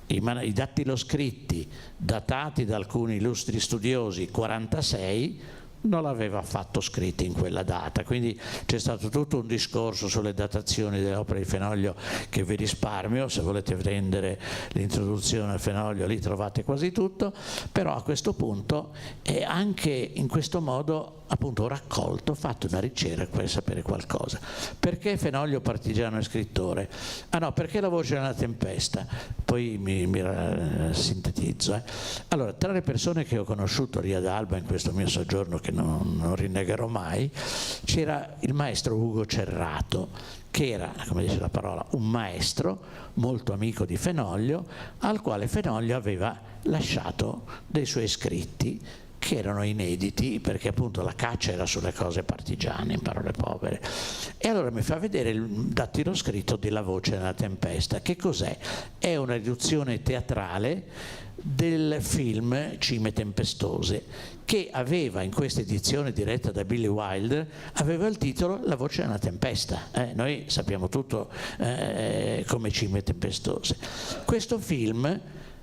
Speaker 5: i dattiloscritti datati da alcuni illustri studiosi 46 non l'aveva affatto scritti in quella data, quindi c'è stato tutto un discorso sulle datazioni delle opere di Fenoglio che vi risparmio, se volete prendere l'introduzione al Fenoglio lì trovate quasi tutto, però a questo punto anche in questo modo appunto ho raccolto, ho fatto una ricerca per sapere qualcosa. Perché Fenoglio partigiano e scrittore? Ah no, perché La voce nella tempesta? Poi mi sintetizzo. Allora, tra le persone che ho conosciuto lì ad Alba in questo mio soggiorno, che non rinnegherò mai, c'era il maestro Ugo Cerrato, che era, come dice la parola, un maestro molto amico di Fenoglio, al quale Fenoglio aveva lasciato dei suoi scritti che erano inediti, perché appunto la caccia era sulle cose partigiane, in parole povere. E allora mi fa vedere il dattilo scritto di La voce nella tempesta. Che cos'è? È una riduzione teatrale del film Cime tempestose, che aveva, in questa edizione diretta da Billy Wilder, aveva il titolo La voce nella tempesta. Noi sappiamo tutto come Cime tempestose. Questo film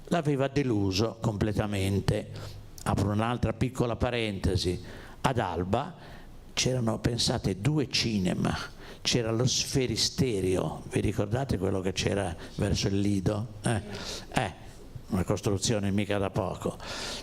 Speaker 5: l'aveva deluso completamente. Apro un'altra piccola parentesi: ad Alba c'erano, pensate, 2 cinema. C'era lo Sferisterio, vi ricordate quello che c'era verso il Lido? Una costruzione mica da poco.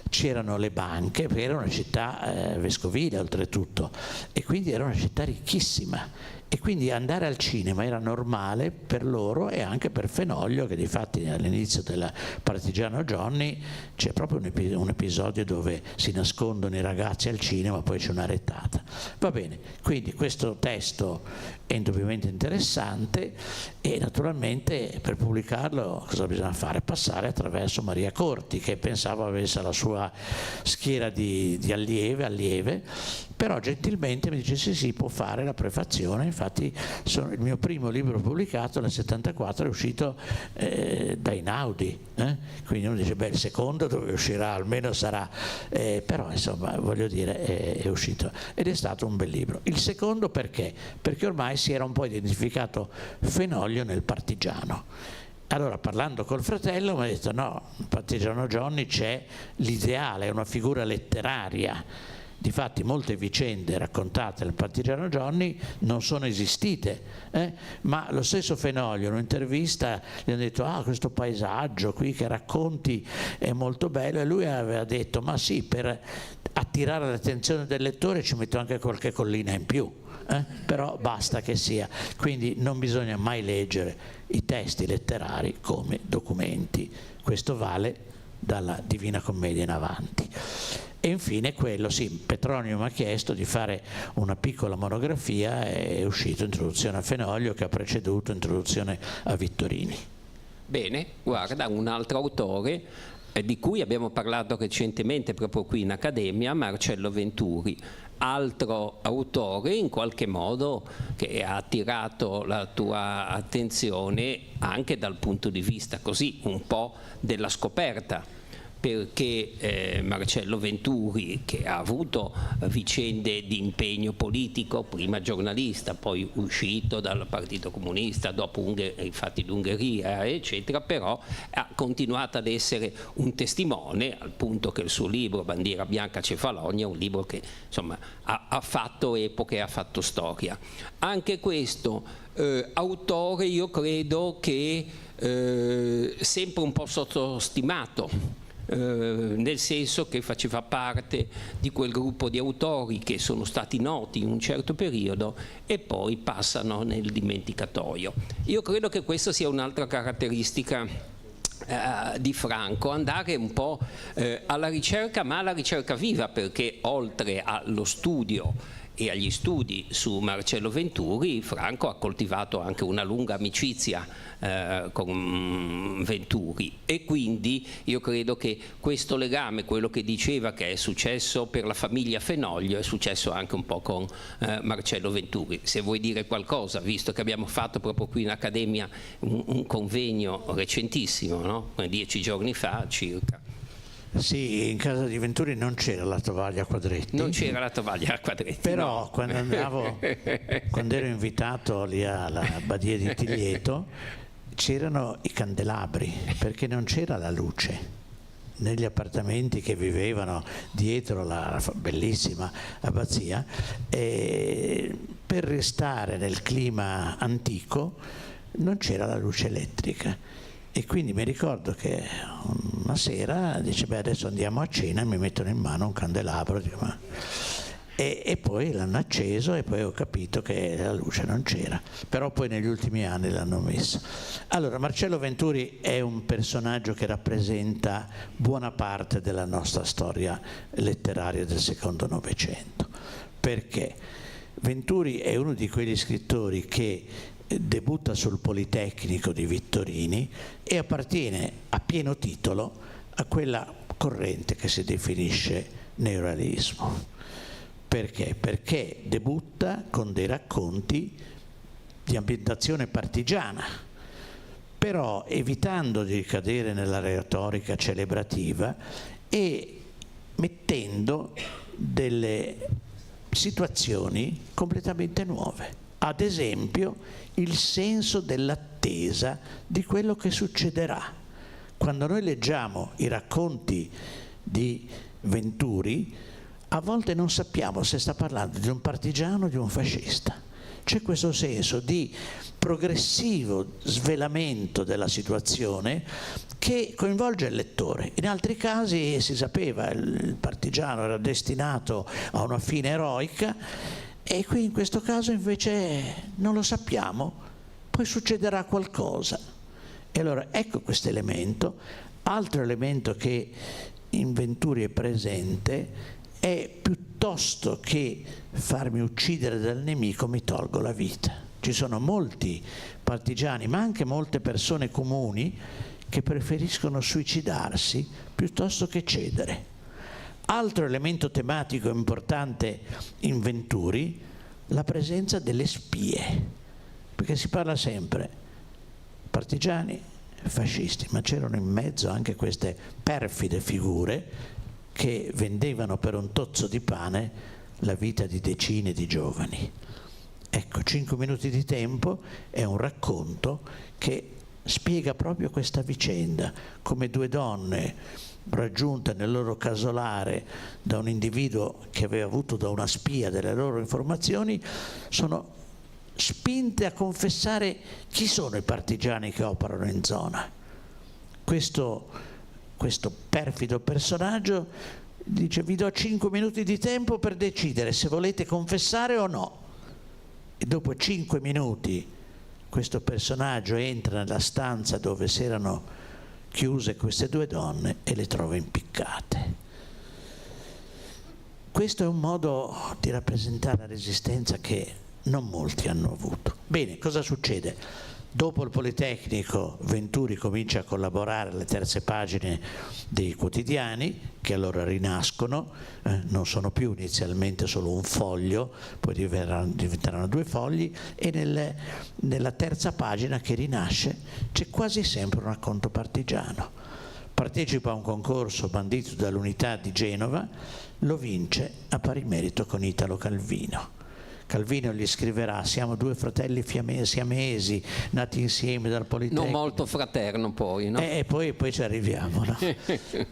Speaker 5: C'erano le banche, perché era una città vescovile oltretutto, e quindi era una città ricchissima. E quindi andare al cinema era normale per loro e anche per Fenoglio, che difatti all'inizio della Partigiano Johnny c'è proprio un episodio dove si nascondono i ragazzi al cinema, poi c'è una rettata. Va bene, quindi questo testo è indubbiamente interessante e naturalmente per pubblicarlo cosa bisogna fare? Passare attraverso Maria Corti, che pensavo avesse la sua schiera di allieve, però gentilmente mi dice sì, può fare la prefazione. Infatti il mio primo libro pubblicato nel 74 è uscito da Einaudi, quindi uno dice il secondo dove uscirà, almeno sarà, però insomma voglio dire è uscito ed è stato un bel libro. Il secondo perché? Perché ormai si era un po' identificato Fenoglio nel partigiano. Allora, parlando col fratello, mi ha detto no, nel Partigiano Johnny c'è l'ideale, è una figura letteraria. Difatti molte vicende raccontate nel Partigiano Johnny non sono esistite, ma lo stesso Fenoglio in un'intervista gli hanno detto questo paesaggio qui che racconti è molto bello, e lui aveva detto ma sì, per attirare l'attenzione del lettore ci metto anche qualche collina in più, però basta che sia. Quindi non bisogna mai leggere i testi letterari come documenti, questo vale dalla Divina Commedia in avanti. E infine quello, sì, Petronio mi ha chiesto di fare una piccola monografia, è uscito Introduzione a Fenoglio, che ha preceduto Introduzione a Vittorini.
Speaker 6: Bene, guarda, un altro autore di cui abbiamo parlato recentemente proprio qui in Accademia, Marcello Venturi, altro autore in qualche modo che ha attirato la tua attenzione anche dal punto di vista così un po' della scoperta, perché Marcello Venturi, che ha avuto vicende di impegno politico, prima giornalista, poi uscito dal Partito Comunista, dopo i fatti d'Ungheria, eccetera, però ha continuato ad essere un testimone, al punto che il suo libro Bandiera Bianca Cefalonia è un libro che insomma ha fatto epoca e ha fatto storia. Anche questo autore io credo che sempre un po' sottostimato, nel senso che faceva parte di quel gruppo di autori che sono stati noti in un certo periodo e poi passano nel dimenticatoio. Io credo che questa sia un'altra caratteristica di Franco, andare un po' alla ricerca, ma alla ricerca viva, perché oltre allo studio e agli studi su Marcello Venturi, Franco ha coltivato anche una lunga amicizia con Venturi, e quindi io credo che questo legame, quello che diceva che è successo per la famiglia Fenoglio, è successo anche un po' con Marcello Venturi. Se vuoi dire qualcosa, visto che abbiamo fatto proprio qui in Accademia un convegno recentissimo, no? 10 giorni fa circa.
Speaker 5: Sì, in casa di Venturi non c'era la tovaglia a quadretti.
Speaker 6: Non c'era la tovaglia a quadretti.
Speaker 5: Però
Speaker 6: no.
Speaker 5: quando ero invitato lì alla Badia di Tiglieto, c'erano i candelabri, perché non c'era la luce negli appartamenti che vivevano dietro la bellissima abbazia, e per restare nel clima antico non c'era la luce elettrica. E quindi mi ricordo che una sera dice adesso andiamo a cena, e mi mettono in mano un candelabro, dico, E poi l'hanno acceso e poi ho capito che la luce non c'era, però poi negli ultimi anni l'hanno messo. Allora, Marcello Venturi è un personaggio che rappresenta buona parte della nostra storia letteraria del secondo Novecento. Perché? Venturi è uno di quegli scrittori che debutta sul Politecnico di Vittorini e appartiene a pieno titolo a quella corrente che si definisce neorealismo. Perché? Perché debutta con dei racconti di ambientazione partigiana, però evitando di cadere nella retorica celebrativa e mettendo delle situazioni completamente nuove. Ad esempio, il senso dell'attesa di quello che succederà. Quando noi leggiamo i racconti di Venturi, a volte non sappiamo se sta parlando di un partigiano o di un fascista. C'è questo senso di progressivo svelamento della situazione che coinvolge il lettore. In altri casi si sapeva il partigiano era destinato a una fine eroica e qui in questo caso invece non lo sappiamo, poi succederà qualcosa. E allora ecco questo elemento. Altro elemento che in Venturi è presente è piuttosto che farmi uccidere dal nemico mi tolgo la vita. Ci sono molti partigiani, ma anche molte persone comuni che preferiscono suicidarsi piuttosto che cedere. Altro elemento tematico importante in Venturi, la presenza delle spie, perché si parla sempre partigiani, fascisti, ma c'erano in mezzo anche queste perfide figure che vendevano per un tozzo di pane la vita di decine di giovani. Ecco, 5 minuti di tempo è un racconto che spiega proprio questa vicenda, come due donne raggiunte nel loro casolare da un individuo che aveva avuto da una spia delle loro informazioni, sono spinte a confessare chi sono i partigiani che operano in zona. Questo perfido personaggio dice: vi do 5 minuti di tempo per decidere se volete confessare o no. E dopo 5 minuti questo personaggio entra nella stanza dove si erano chiuse queste due donne e le trova impiccate. Questo è un modo di rappresentare la resistenza che non molti hanno avuto. Bene, cosa succede? Dopo il Politecnico Venturi comincia a collaborare alle terze pagine dei quotidiani, che allora rinascono, non sono più inizialmente solo un foglio, poi diventeranno 2 fogli, e nella terza pagina che rinasce c'è quasi sempre un racconto partigiano. Partecipa a un concorso bandito dall'Unità di Genova, lo vince a pari merito con Italo Calvino. Calvino gli scriverà: siamo 2 fratelli siamesi nati insieme dal Politecnico.
Speaker 6: Non molto fraterno poi, no?
Speaker 5: E poi ci arriviamo, no?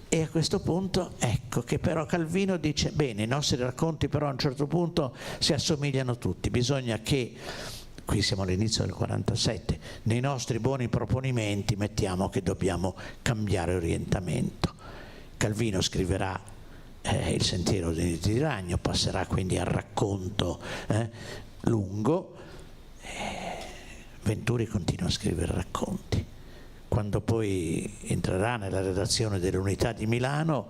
Speaker 5: E a questo punto ecco che però Calvino dice: bene, i nostri racconti però a un certo punto si assomigliano tutti, bisogna che, qui siamo all'inizio del 47, nei nostri buoni proponimenti mettiamo che dobbiamo cambiare orientamento. Calvino scriverà Il sentiero di Ragno, passerà quindi al racconto lungo. Venturi continua a scrivere racconti. Quando poi entrerà nella redazione dell'Unità di Milano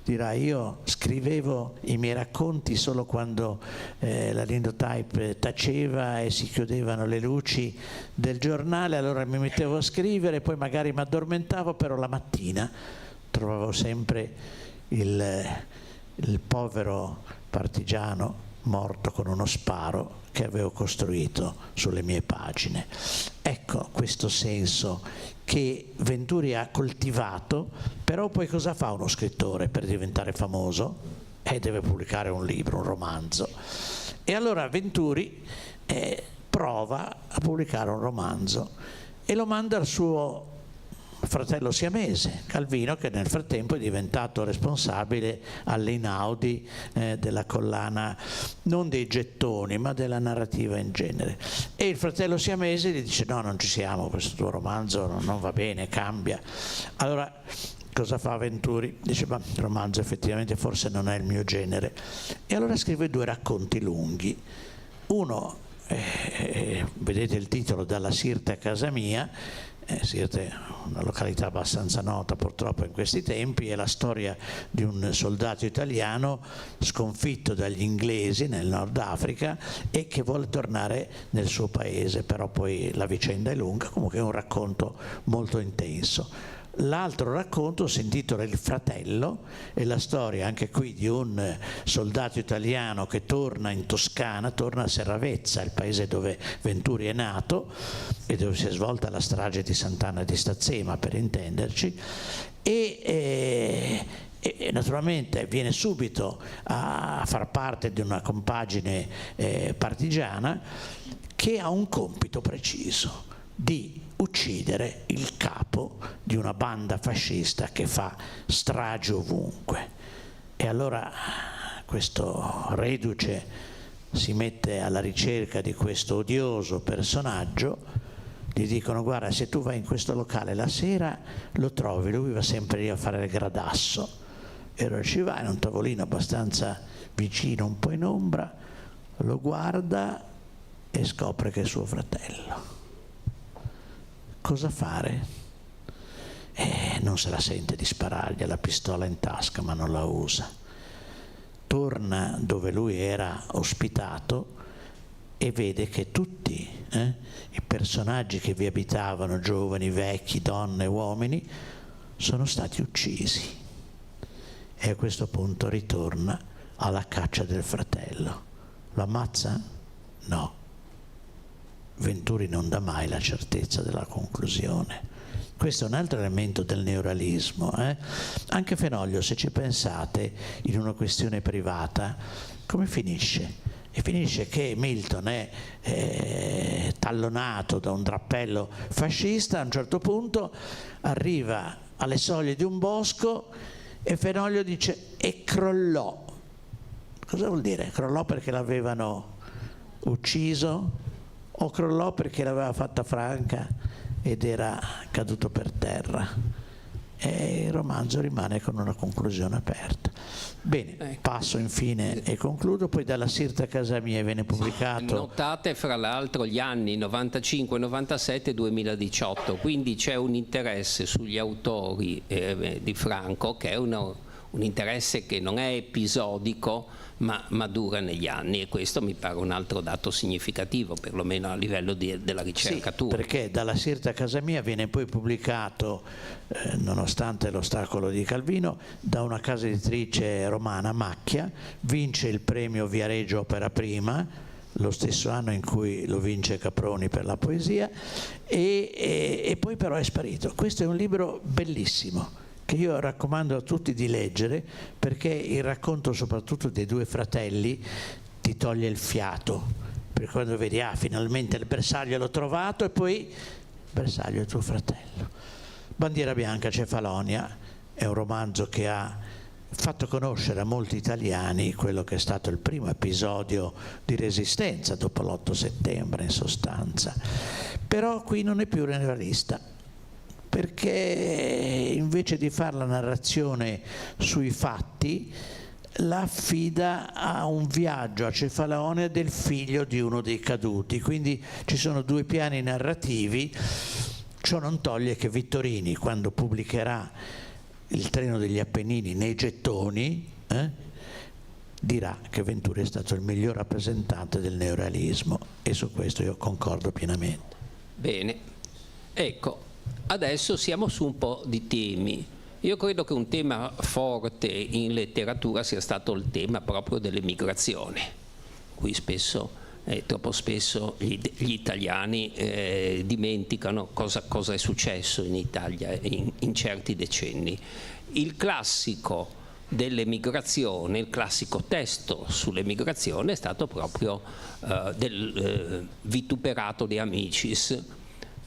Speaker 5: dirà: io scrivevo i miei racconti solo quando la Lindotype taceva e si chiudevano le luci del giornale, allora mi mettevo a scrivere, poi magari mi addormentavo, però la mattina trovavo sempre il povero partigiano morto con uno sparo che avevo costruito sulle mie pagine. Ecco questo senso che Venturi ha coltivato, però poi cosa fa uno scrittore per diventare famoso? Deve pubblicare un libro, un romanzo. E allora Venturi prova a pubblicare un romanzo e lo manda al suo fratello siamese, Calvino, che nel frattempo è diventato responsabile all'Einaudi della collana, non dei gettoni, ma della narrativa in genere. E il fratello siamese gli dice: no, non ci siamo, questo tuo romanzo non va bene, cambia. Allora Cosa fa Venturi? Dice, ma il romanzo effettivamente forse non è il mio genere. E allora scrive 2 racconti lunghi. Uno, vedete il titolo, Dalla Sirte a casa mia. Sirte è una località abbastanza nota purtroppo in questi tempi, è la storia di un soldato italiano sconfitto dagli inglesi nel Nord Africa e che vuole tornare nel suo paese, però poi la vicenda è lunga, comunque è un racconto molto intenso. L'altro racconto si intitola Il fratello, è la storia anche qui di un soldato italiano che torna in Toscana, torna a Serravezza, il paese dove Venturi è nato e dove si è svolta la strage di Sant'Anna di Stazzema, per intenderci, e naturalmente viene subito a far parte di una compagine partigiana che ha un compito preciso, di uccidere il capo di una banda fascista che fa strage ovunque. E allora questo reduce si mette alla ricerca di questo odioso personaggio. Gli dicono: guarda, se tu vai in questo locale la sera lo trovi, lui va sempre lì a fare il gradasso. E allora ci va in un tavolino abbastanza vicino, un po' in ombra, lo guarda e scopre che è suo fratello. Cosa fare? Non se la sente di sparargli la pistola in tasca, ma non la usa. Torna dove lui era ospitato e vede che tutti i personaggi che vi abitavano, giovani, vecchi, donne, uomini, sono stati uccisi. E a questo punto ritorna alla caccia del fratello. Lo ammazza? No. Venturi non dà mai la certezza della conclusione. Questo è un altro elemento del neorealismo. Anche Fenoglio, se ci pensate, in una questione privata, come finisce? E finisce che Milton è tallonato da un drappello fascista, a un certo punto arriva alle soglie di un bosco e Fenoglio dice: e crollò. Cosa vuol dire? Crollò perché l'avevano ucciso? O crollò perché l'aveva fatta franca ed era caduto per terra? E il romanzo rimane con una conclusione aperta. Bene, passo infine e concludo. Poi Dalla Sirte a casa mia viene pubblicato.
Speaker 6: Notate fra l'altro gli anni 95, 97 e 2018, quindi c'è un interesse sugli autori di Franco che è un interesse che non è episodico ma dura negli anni, e questo mi pare un altro dato significativo, perlomeno a livello della ricercatura.
Speaker 5: Sì, perché Dalla Sirte a casa mia viene poi pubblicato, nonostante l'ostacolo di Calvino, da una casa editrice romana, Macchia, vince il premio Viareggio Opera Prima, lo stesso anno in cui lo vince Caproni per la poesia, e poi però è sparito. Questo è un libro bellissimo, che io raccomando a tutti di leggere, perché il racconto soprattutto dei 2 fratelli ti toglie il fiato, perché quando vedi finalmente il bersaglio l'ho trovato, e poi il bersaglio è tuo fratello. Bandiera bianca, Cefalonia è un romanzo che ha fatto conoscere a molti italiani quello che è stato il primo episodio di resistenza dopo l'8 settembre in sostanza, però qui non è più realista, perché invece di fare la narrazione sui fatti la affida a un viaggio a Cefalonia del figlio di uno dei caduti, quindi ci sono 2 piani narrativi. Ciò non toglie che Vittorini, quando pubblicherà Il treno degli Appennini nei gettoni, dirà che Venturi è stato il miglior rappresentante del neorealismo, e su questo io concordo pienamente.
Speaker 6: Bene, ecco, adesso siamo su un po' di temi. Io credo che un tema forte in letteratura sia stato il tema proprio dell'emigrazione, cui troppo spesso gli italiani dimenticano cosa è successo in Italia in certi decenni. Il classico dell'emigrazione, il classico testo sull'emigrazione è stato proprio del vituperato De Amicis,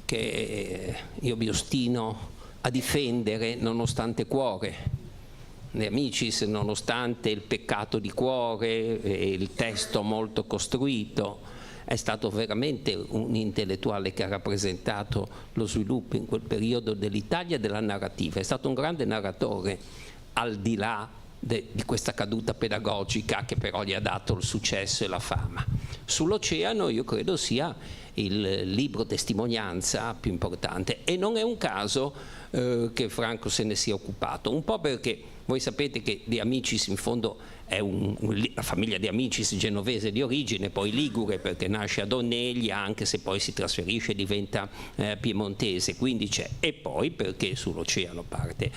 Speaker 6: che io mi ostino a difendere nonostante cuore. De Amicis, nonostante il peccato di cuore e il testo molto costruito, è stato veramente un intellettuale che ha rappresentato lo sviluppo in quel periodo dell'Italia e della narrativa, è stato un grande narratore, al di là di questa caduta pedagogica che però gli ha dato il successo e la fama. Sull'oceano io credo sia il libro testimonianza più importante, e non è un caso che Franco se ne sia occupato, un po' perché voi sapete che De Amicis in fondo è la famiglia De Amicis genovese di origine, poi ligure perché nasce ad Oneglia, anche se poi si trasferisce e diventa piemontese, quindi c'è, e poi perché sull'oceano parte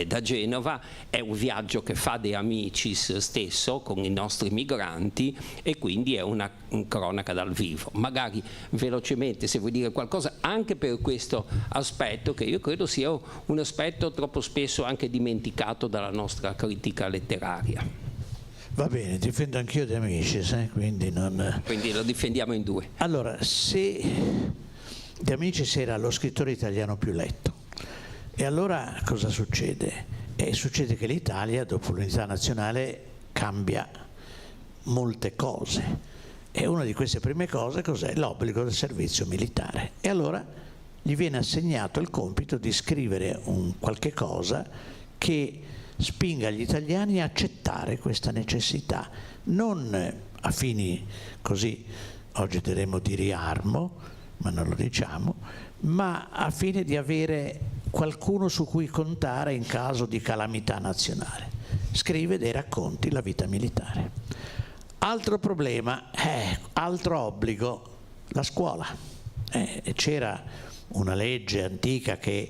Speaker 6: da Genova, è un viaggio che fa De Amicis stesso con i nostri migranti, e quindi è una cronaca dal vivo. Magari velocemente, se vuoi dire qualcosa anche per questo aspetto, che io credo sia un aspetto troppo spesso anche dimenticato dalla nostra critica letteraria.
Speaker 5: Va bene, difendo anch'io De Amicis, quindi non...
Speaker 6: Quindi lo difendiamo in due.
Speaker 5: Allora, se De Amicis era lo scrittore italiano più letto, e allora cosa succede? Succede che l'Italia, dopo l'unità nazionale, cambia molte cose. E una di queste prime cose cos'è? L'obbligo del servizio militare. E allora gli viene assegnato il compito di scrivere un qualche cosa che spinga gli italiani a accettare questa necessità, non a fini così, oggi diremmo di riarmo, ma non lo diciamo, ma a fine di avere qualcuno su cui contare in caso di calamità nazionale. Scrive dei racconti, la vita militare. Altro problema, altro obbligo, la scuola. C'era una legge antica che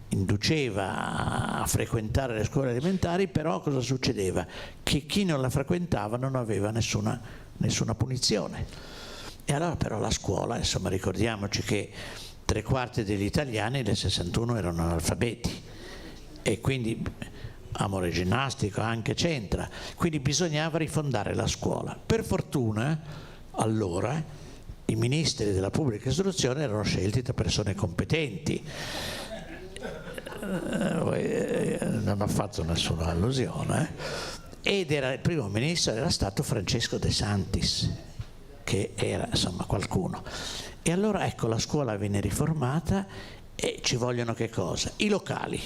Speaker 5: induceva a frequentare le scuole elementari, però cosa succedeva? Che chi non la frequentava non aveva nessuna punizione. E allora però la scuola, insomma, ricordiamoci che 3/4 degli italiani nel 61 erano analfabeti, e quindi amore ginnastico anche c'entra, quindi bisognava rifondare la scuola. Per fortuna allora i ministri della pubblica istruzione erano scelti da persone competenti. Non ho fatto nessuna allusione, ed il primo ministro era stato Francesco De Santis, che era insomma qualcuno. E allora ecco, la scuola venne riformata, e ci vogliono che cosa? I locali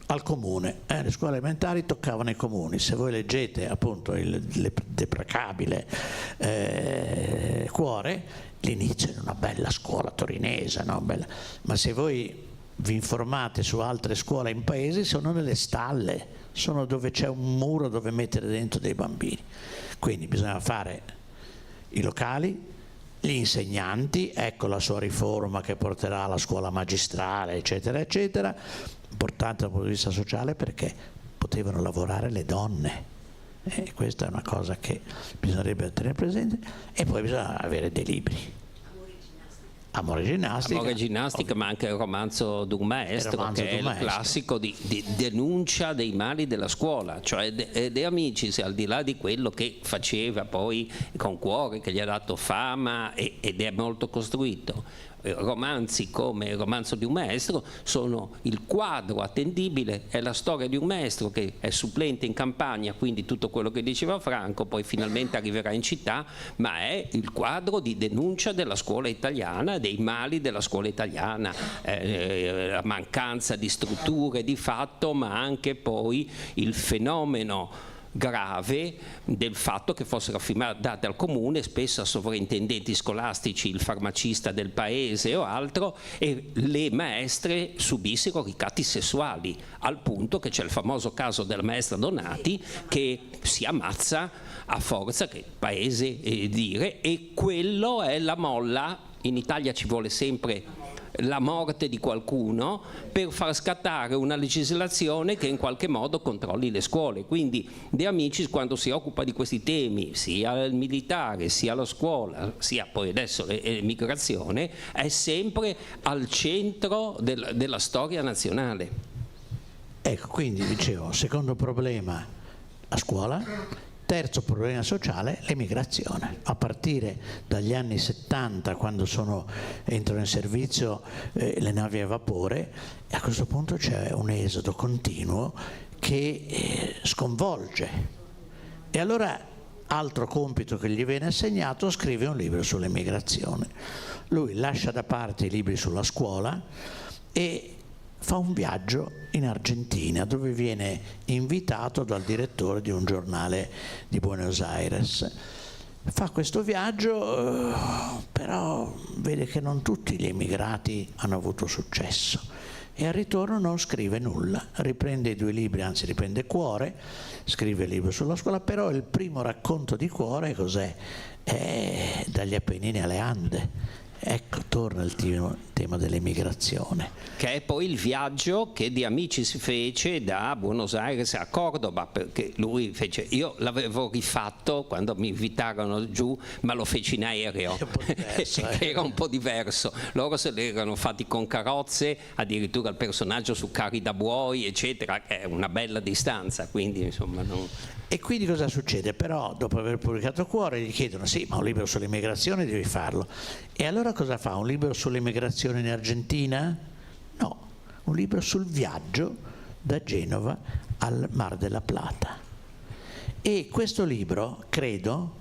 Speaker 5: al comune. Le scuole elementari toccavano i comuni. Se voi leggete appunto il deprecabile Cuore, l'inizio è una bella scuola torinese, no? Bella. Ma se voi vi informate su altre scuole in paesi, sono nelle stalle, sono dove c'è un muro dove mettere dentro dei bambini. Quindi bisogna fare i locali, gli insegnanti, ecco la sua riforma che porterà alla scuola magistrale, eccetera, eccetera, importante dal punto di vista sociale perché potevano lavorare le donne. Questa è una cosa che bisognerebbe tenere presente, e poi bisogna avere dei libri. Amore ginnastica,
Speaker 6: ma anche il romanzo d'un maestro, che è il classico di denuncia dei mali della scuola, cioè De Amicis, al di là di quello che faceva poi con Cuore, che gli ha dato fama ed è molto costruito, romanzi come il romanzo di un maestro sono il quadro attendibile, è la storia di un maestro che è supplente in campagna, quindi tutto quello che diceva Franco, poi finalmente arriverà in città, ma è il quadro di denuncia della scuola italiana, dei mali della scuola italiana, la mancanza di strutture di fatto, ma anche poi il fenomeno grave del fatto che fossero affidate al comune, spesso a sovrintendenti scolastici, il farmacista del paese o altro, e le maestre subissero ricatti sessuali, al punto che c'è il famoso caso della maestra Donati che si ammazza a forza, che il paese dire, e quello è la molla. In Italia ci vuole sempre la morte di qualcuno per far scattare una legislazione che in qualche modo controlli le scuole. Quindi De Amicis, quando si occupa di questi temi, sia il militare, sia la scuola, sia poi adesso l'emigrazione, è sempre al centro della storia nazionale.
Speaker 5: Ecco, quindi dicevo, secondo problema, la scuola. Terzo problema sociale, l'emigrazione. A partire dagli anni 70, quando entrano in servizio le navi a vapore, e a questo punto c'è un esodo continuo che sconvolge. E allora altro compito che gli viene assegnato, scrive un libro sull'emigrazione. Lui lascia da parte i libri sulla scuola e fa un viaggio in Argentina, dove viene invitato dal direttore di un giornale di Buenos Aires. Fa questo viaggio, però vede che non tutti gli emigrati hanno avuto successo e al ritorno non scrive nulla. Riprende i 2 libri, anzi riprende Cuore, scrive il libro sulla scuola, però il primo racconto di Cuore cos'è? È Dagli Appennini alle Ande. Ecco, torna il tema dell'emigrazione.
Speaker 6: Che è poi il viaggio che Di Amici si fece da Buenos Aires a Cordoba, perché lui fece, io l'avevo rifatto quando mi invitarono giù, ma lo feci in aereo, che era un po' diverso. Loro se l'erano fatti con carrozze, addirittura il personaggio su carri da buoi, eccetera, è una bella distanza, quindi insomma non...
Speaker 5: E quindi cosa succede? Però dopo aver pubblicato Cuore gli chiedono sì, ma un libro sull'immigrazione devi farlo. E allora cosa fa? Un libro sull'immigrazione in Argentina? No, un libro sul viaggio da Genova al Mar della Plata. E questo libro credo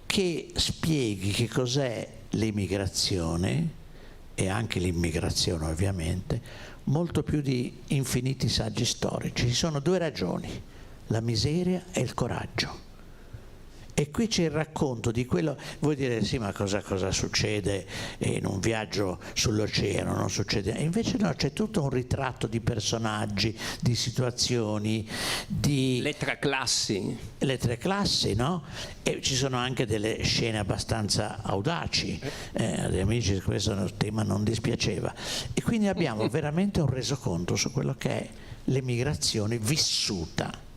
Speaker 5: che spieghi che cos'è l'emigrazione e anche l'immigrazione ovviamente, molto più di infiniti saggi storici. Ci sono 2 ragioni: la miseria e il coraggio. E qui c'è il racconto di quello, voi direte sì, ma cosa succede in un viaggio sull'oceano? Non succede. E invece no, c'è tutto un ritratto di personaggi, di situazioni, di...
Speaker 6: Le 3 classi.
Speaker 5: Le 3 classi, no? E ci sono anche delle scene abbastanza audaci. Agli Amici questo tema non dispiaceva. E quindi abbiamo veramente un resoconto su quello che è l'emigrazione vissuta.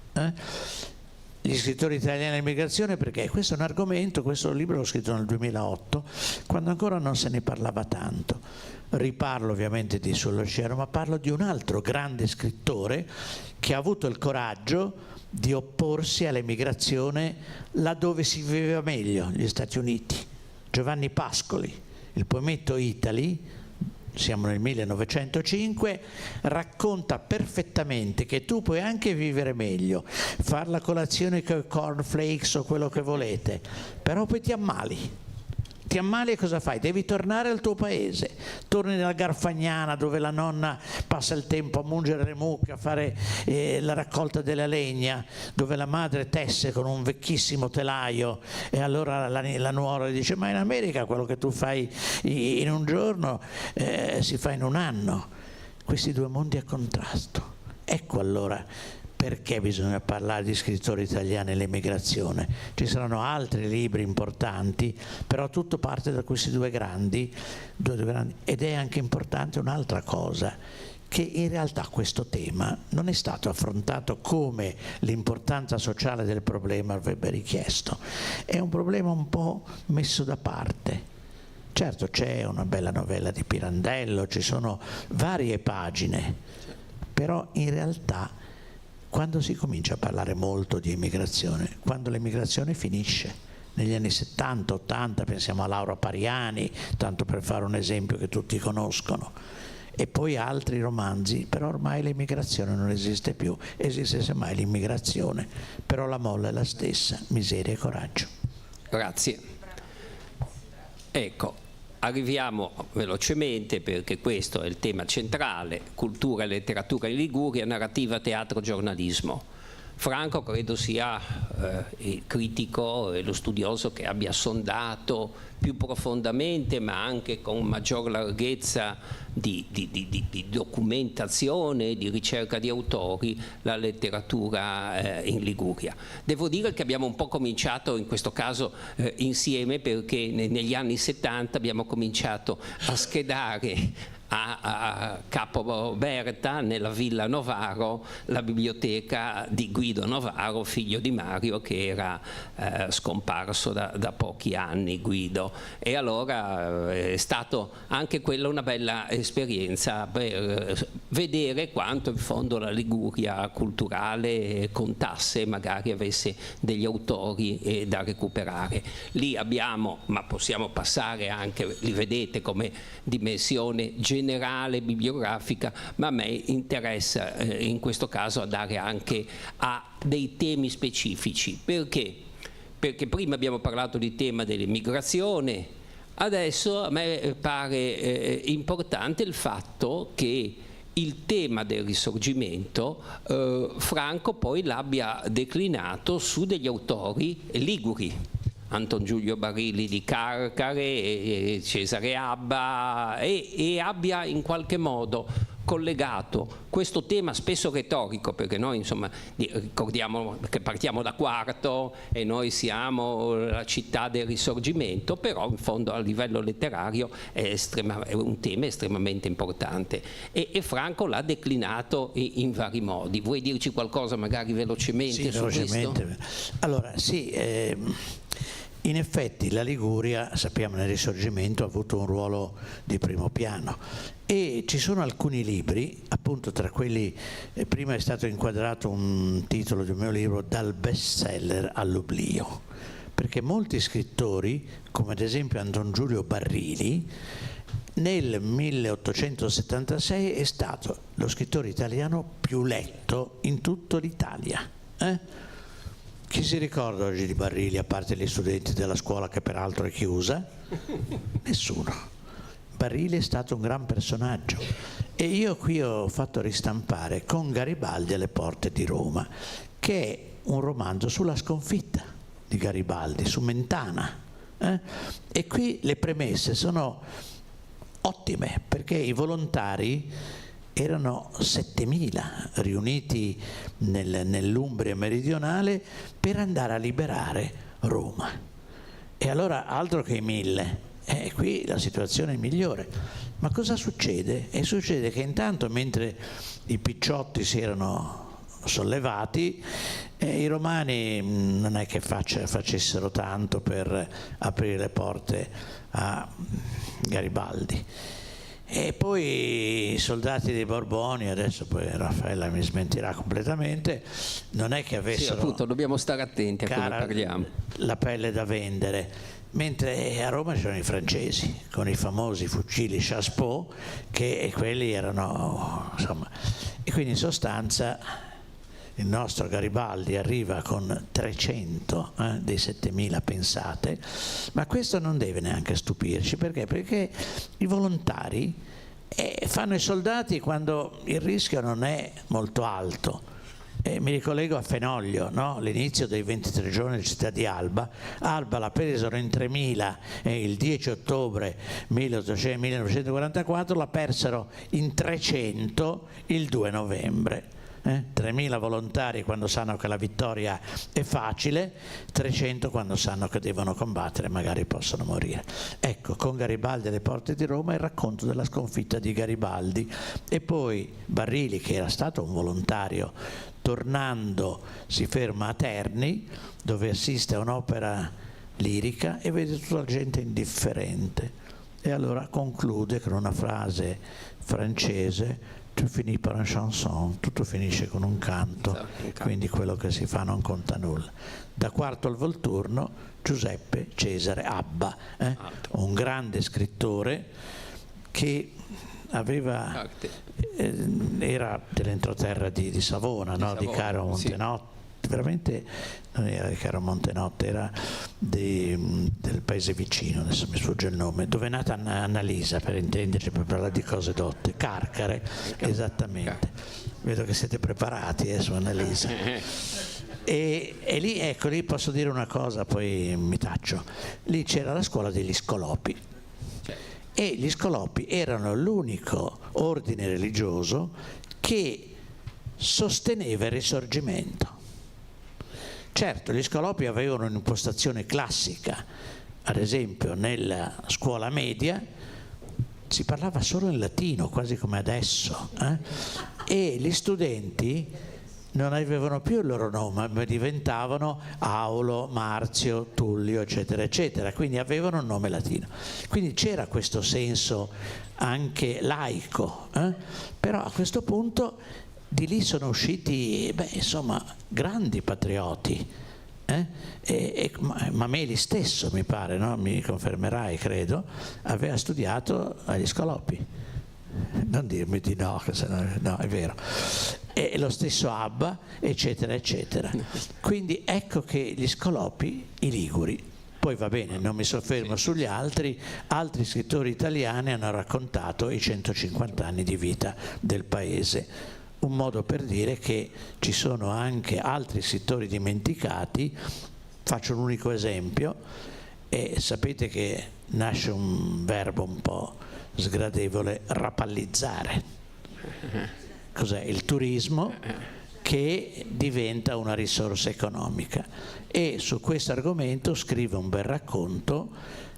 Speaker 5: Gli scrittori italiani all'emigrazione, perché questo è un argomento, questo libro l'ho scritto nel 2008, quando ancora non se ne parlava tanto. Riparlo ovviamente di Sull'Oceano, ma parlo di un altro grande scrittore che ha avuto il coraggio di opporsi all'emigrazione laddove si viveva meglio, gli Stati Uniti. Giovanni Pascoli, il poemetto Italy, siamo nel 1905, racconta perfettamente che tu puoi anche vivere meglio, far la colazione con i cornflakes o quello che volete, però poi ti ammali. Ti ammali e cosa fai? Devi tornare al tuo paese, torni nella Garfagnana dove la nonna passa il tempo a mungere le mucche, a fare la raccolta della legna, dove la madre tesse con un vecchissimo telaio e allora la nuora dice ma in America quello che tu fai in un giorno si fa in un anno. Questi 2 mondi a contrasto. Ecco allora perché bisogna parlare di scrittori italiani e l'emigrazione. Ci saranno altri libri importanti, però tutto parte da questi 2 grandi. Ed è anche importante un'altra cosa, che in realtà questo tema non è stato affrontato come l'importanza sociale del problema avrebbe richiesto. È un problema un po' messo da parte. Certo, c'è una bella novella di Pirandello, ci sono varie pagine, però in realtà quando si comincia a parlare molto di immigrazione, quando l'emigrazione finisce, negli anni 70, 80, pensiamo a Laura Pariani, tanto per fare un esempio che tutti conoscono, e poi altri romanzi, però ormai l'emigrazione non esiste più, esiste semmai l'immigrazione, però la molla è la stessa, miseria e coraggio.
Speaker 6: Grazie. Ecco. Arriviamo velocemente perché questo è il tema centrale: cultura e letteratura in Liguria, narrativa, teatro, giornalismo. Franco credo sia il critico e lo studioso che abbia sondato più profondamente, ma anche con maggior larghezza di documentazione, di ricerca di autori, la letteratura in Liguria. Devo dire che abbiamo un po' cominciato in questo caso insieme, perché negli anni 70 abbiamo cominciato a schedare a Capo Berta, nella Villa Novaro, la biblioteca di Guido Novaro, figlio di Mario, che era scomparso da pochi anni, Guido. E allora è stato anche quella una bella esperienza per vedere quanto in fondo la Liguria culturale contasse e magari avesse degli autori da recuperare. Lì abbiamo, ma possiamo passare anche, li vedete come dimensione generale bibliografica, ma a me interessa in questo caso andare anche a dei temi specifici. Perché perché prima abbiamo parlato di tema dell'immigrazione, adesso a me pare importante il fatto che il tema del Risorgimento Franco poi l'abbia declinato su degli autori liguri, Anton Giulio Barilli di Carcare, Cesare Abba, e abbia in qualche modo collegato questo tema spesso retorico, perché noi insomma ricordiamo che partiamo da Quarto e noi siamo la città del Risorgimento, però in fondo a livello letterario è un tema estremamente importante e Franco l'ha declinato in vari modi. Vuoi dirci qualcosa magari velocemente su questo?
Speaker 5: Allora sì, in effetti la Liguria, sappiamo, nel Risorgimento ha avuto un ruolo di primo piano e ci sono alcuni libri, appunto tra quelli, prima è stato inquadrato un titolo di un mio libro, Dal bestseller all'oblio, perché molti scrittori, come ad esempio Anton Giulio Barilli, nel 1876 è stato lo scrittore italiano più letto in tutta l'Italia. Chi si ricorda oggi di Barilli, a parte gli studenti della scuola che peraltro è chiusa? Nessuno. Barilli è stato un gran personaggio e io qui ho fatto ristampare Con Garibaldi alle porte di Roma, che è un romanzo sulla sconfitta di Garibaldi, su Mentana. E qui le premesse sono ottime, perché i volontari erano 7.000 riuniti nell'Umbria meridionale per andare a liberare Roma. E allora altro che i 1.000, qui la situazione è migliore. Ma cosa succede? E succede che intanto, mentre i picciotti si erano sollevati, i romani non è che facessero tanto per aprire le porte a Garibaldi. E poi i soldati dei Borboni, adesso poi Raffaella mi smentirà completamente, non è che avessero,
Speaker 6: sì, appunto, dobbiamo stare attenti a come parliamo,
Speaker 5: la pelle da vendere, mentre a Roma c'erano i francesi con i famosi fucili Chassepot, che quelli erano, insomma, e quindi in sostanza il nostro Garibaldi arriva con 300 dei 7.000, pensate, ma questo non deve neanche stupirci, perché i volontari fanno i soldati quando il rischio non è molto alto. Mi ricollego a Fenoglio, no? L'inizio dei 23 giorni di città di Alba. Alba la presero in 3.000 il 10 ottobre 1944, la persero in 300 il 2 novembre. 3.000 volontari quando sanno che la vittoria è facile, 300 quando sanno che devono combattere e magari possono morire. Ecco, Con Garibaldi alle porte di Roma il racconto della sconfitta di Garibaldi. E poi Barilli, che era stato un volontario, tornando si ferma a Terni, dove assiste a un'opera lirica e vede tutta la gente indifferente, e allora conclude con una frase francese: tu finis par une chanson, tutto finisce con un canto, quindi quello che si fa non conta nulla. Da Quarto al Volturno, Giuseppe Cesare Abba, un grande scrittore che aveva, era dell'entroterra di Savona, no? Di Caro Montenotte, veramente non era di Caro Montenotte, era del paese vicino, adesso mi sfugge il nome, dove è nata Annalisa, per intenderci, per parlare di cose dotte, Carcare, esattamente. Vedo che siete preparati su Annalisa. E lì, ecco, lì posso dire una cosa, poi mi taccio. Lì c'era la scuola degli Scolopi, e gli Scolopi erano l'unico ordine religioso che sosteneva il Risorgimento. Certo, gli Scolopi avevano un'impostazione classica, ad esempio nella scuola media si parlava solo in latino, quasi come adesso, e gli studenti non avevano più il loro nome, ma diventavano Aulo, Marzio, Tullio, eccetera, eccetera, quindi avevano un nome latino. Quindi c'era questo senso anche laico, però a questo punto di lì sono usciti, insomma, grandi patrioti. Mameli stesso, mi pare, no? Mi confermerai, credo, aveva studiato agli Scolopi. non dirmi di no, che no, è vero. E lo stesso Abba, eccetera, eccetera. Quindi ecco che gli Scolopi, i liguri, poi va bene, non mi soffermo sugli altri scrittori italiani hanno raccontato i 150 anni di vita del paese. Un modo per dire che ci sono anche altri scrittori dimenticati. Faccio un unico esempio, e sapete che nasce un verbo un po' sgradevole, rapallizzare. Cos'è? Il turismo che diventa una risorsa economica, e su questo argomento scrive un bel racconto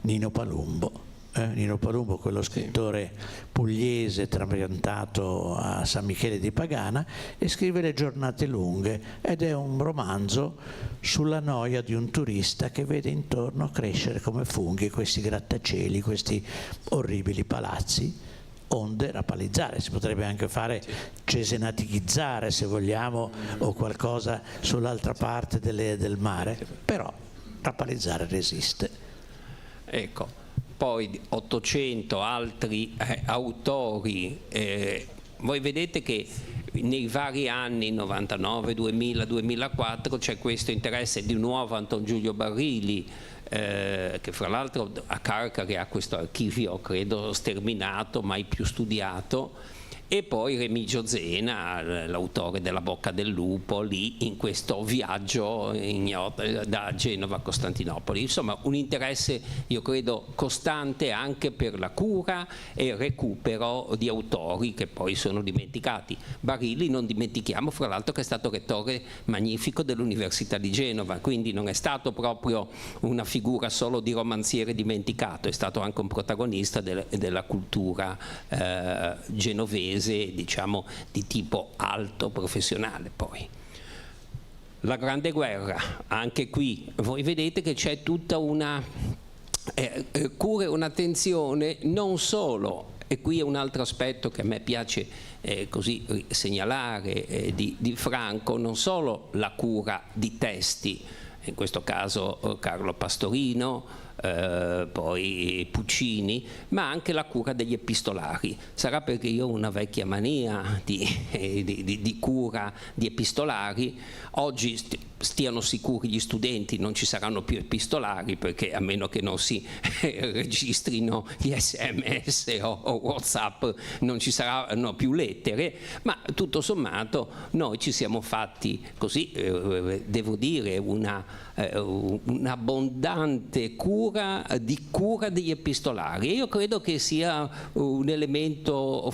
Speaker 5: Nino Palumbo. Nino Palumbo, quello scrittore pugliese trapiantato a San Michele di Pagana, e scrive Le giornate lunghe, ed è un romanzo sulla noia di un turista che vede intorno crescere come funghi questi grattacieli, questi orribili palazzi, onde rapallizzare. Si potrebbe anche fare cesenatichizzare, se vogliamo, o qualcosa sull'altra parte del mare, però rapallizzare resiste.
Speaker 6: Ecco. Poi 800 altri autori, voi vedete che nei vari anni 99, 2000, 2004 c'è questo interesse di nuovo Anton Giulio Barilli, che fra l'altro a Carcare ha questo archivio credo sterminato, mai più studiato, e poi Remigio Zena, l'autore della Bocca del Lupo, lì in questo viaggio da Genova a Costantinopoli. Insomma, un interesse, io credo, costante anche per la cura e il recupero di autori che poi sono dimenticati. Barilli, non dimentichiamo fra l'altro che è stato rettore magnifico dell'Università di Genova, quindi non è stato proprio una figura solo di romanziere dimenticato, è stato anche un protagonista della cultura genovese, diciamo di tipo alto professionale. Poi la Grande Guerra, anche qui voi vedete che c'è tutta una cura e un'attenzione non solo, e qui è un altro aspetto che a me piace così segnalare di Franco, non solo la cura di testi, in questo caso Carlo Pastorino, poi Puccini, ma anche la cura degli epistolari. Sarà perché io ho una vecchia mania di cura di epistolari. Oggi stiano sicuri gli studenti, non ci saranno più epistolari, perché a meno che non si registrino gli SMS o WhatsApp non ci saranno più lettere, ma tutto sommato noi ci siamo fatti così, devo dire, un'abbondante cura degli epistolari, e io credo che sia un elemento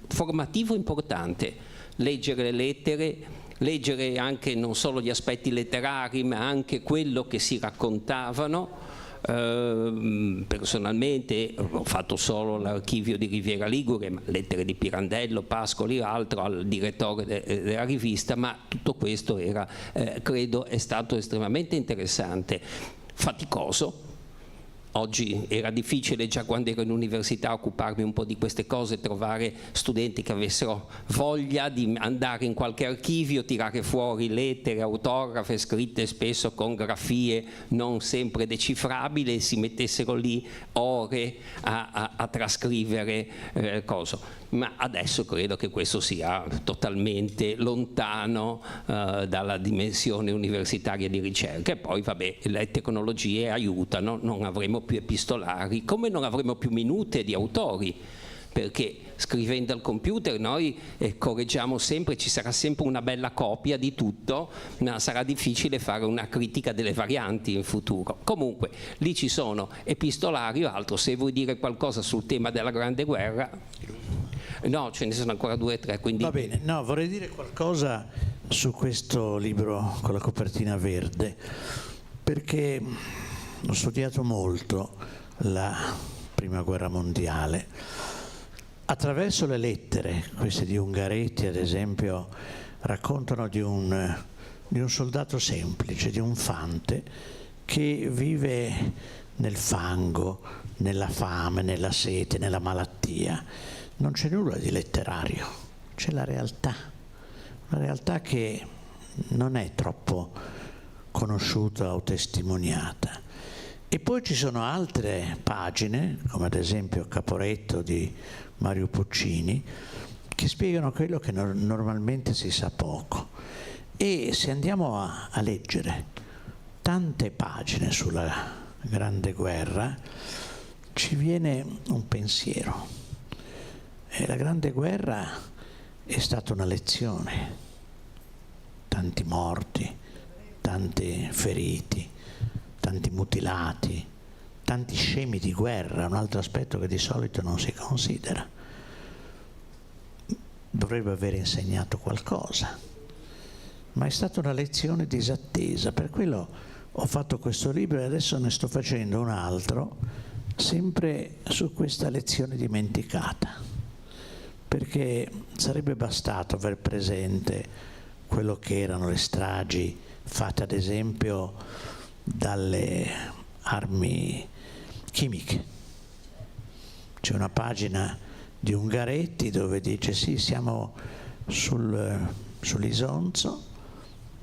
Speaker 6: formativo importante, leggere le lettere, leggere anche non solo gli aspetti letterari ma anche quello che si raccontavano. Personalmente ho fatto solo l'archivio di Riviera Ligure, ma lettere di Pirandello, Pascoli e altro al direttore della rivista, ma tutto questo era, credo, è stato estremamente interessante, faticoso. Oggi era difficile, già quando ero in università, occuparmi un po' di queste cose, trovare studenti che avessero voglia di andare in qualche archivio, tirare fuori lettere autografe scritte spesso con grafie non sempre decifrabili, e si mettessero lì ore a trascrivere cose. Ma adesso credo che questo sia totalmente lontano dalla dimensione universitaria di ricerca, e poi vabbè, le tecnologie aiutano, non avremo più epistolari, come non avremo più minute di autori, perché scrivendo al computer noi correggiamo sempre, ci sarà sempre una bella copia di tutto, ma sarà difficile fare una critica delle varianti in futuro. Comunque lì ci sono epistolari o altro. Se vuoi dire qualcosa sul tema della Grande Guerra. No, ce ne sono ancora 2 o 3, quindi... Va
Speaker 5: bene, no, vorrei dire qualcosa su questo libro con la copertina verde, perché ho studiato molto la Prima Guerra Mondiale. Attraverso le lettere, queste di Ungaretti ad esempio, raccontano di un soldato semplice, di un fante che vive nel fango, nella fame, nella sete, nella malattia. Non c'è nulla di letterario, c'è la realtà, una realtà che non è troppo conosciuta o testimoniata. E poi ci sono altre pagine, come ad esempio Caporetto di Mario Puccini, che spiegano quello che normalmente si sa poco. E se andiamo a leggere tante pagine sulla Grande Guerra, ci viene un pensiero. E la Grande Guerra è stata una lezione. Tanti morti, tanti feriti, tanti mutilati, tanti scemi di guerra, un altro aspetto che di solito non si considera. Dovrebbe aver insegnato qualcosa, ma è stata una lezione disattesa. Per quello ho fatto questo libro e adesso ne sto facendo un altro, sempre su questa lezione dimenticata, perché sarebbe bastato aver presente quello che erano le stragi fatte ad esempio dalle armi chimiche. C'è una pagina di Ungaretti dove dice sì, siamo sull'Isonzo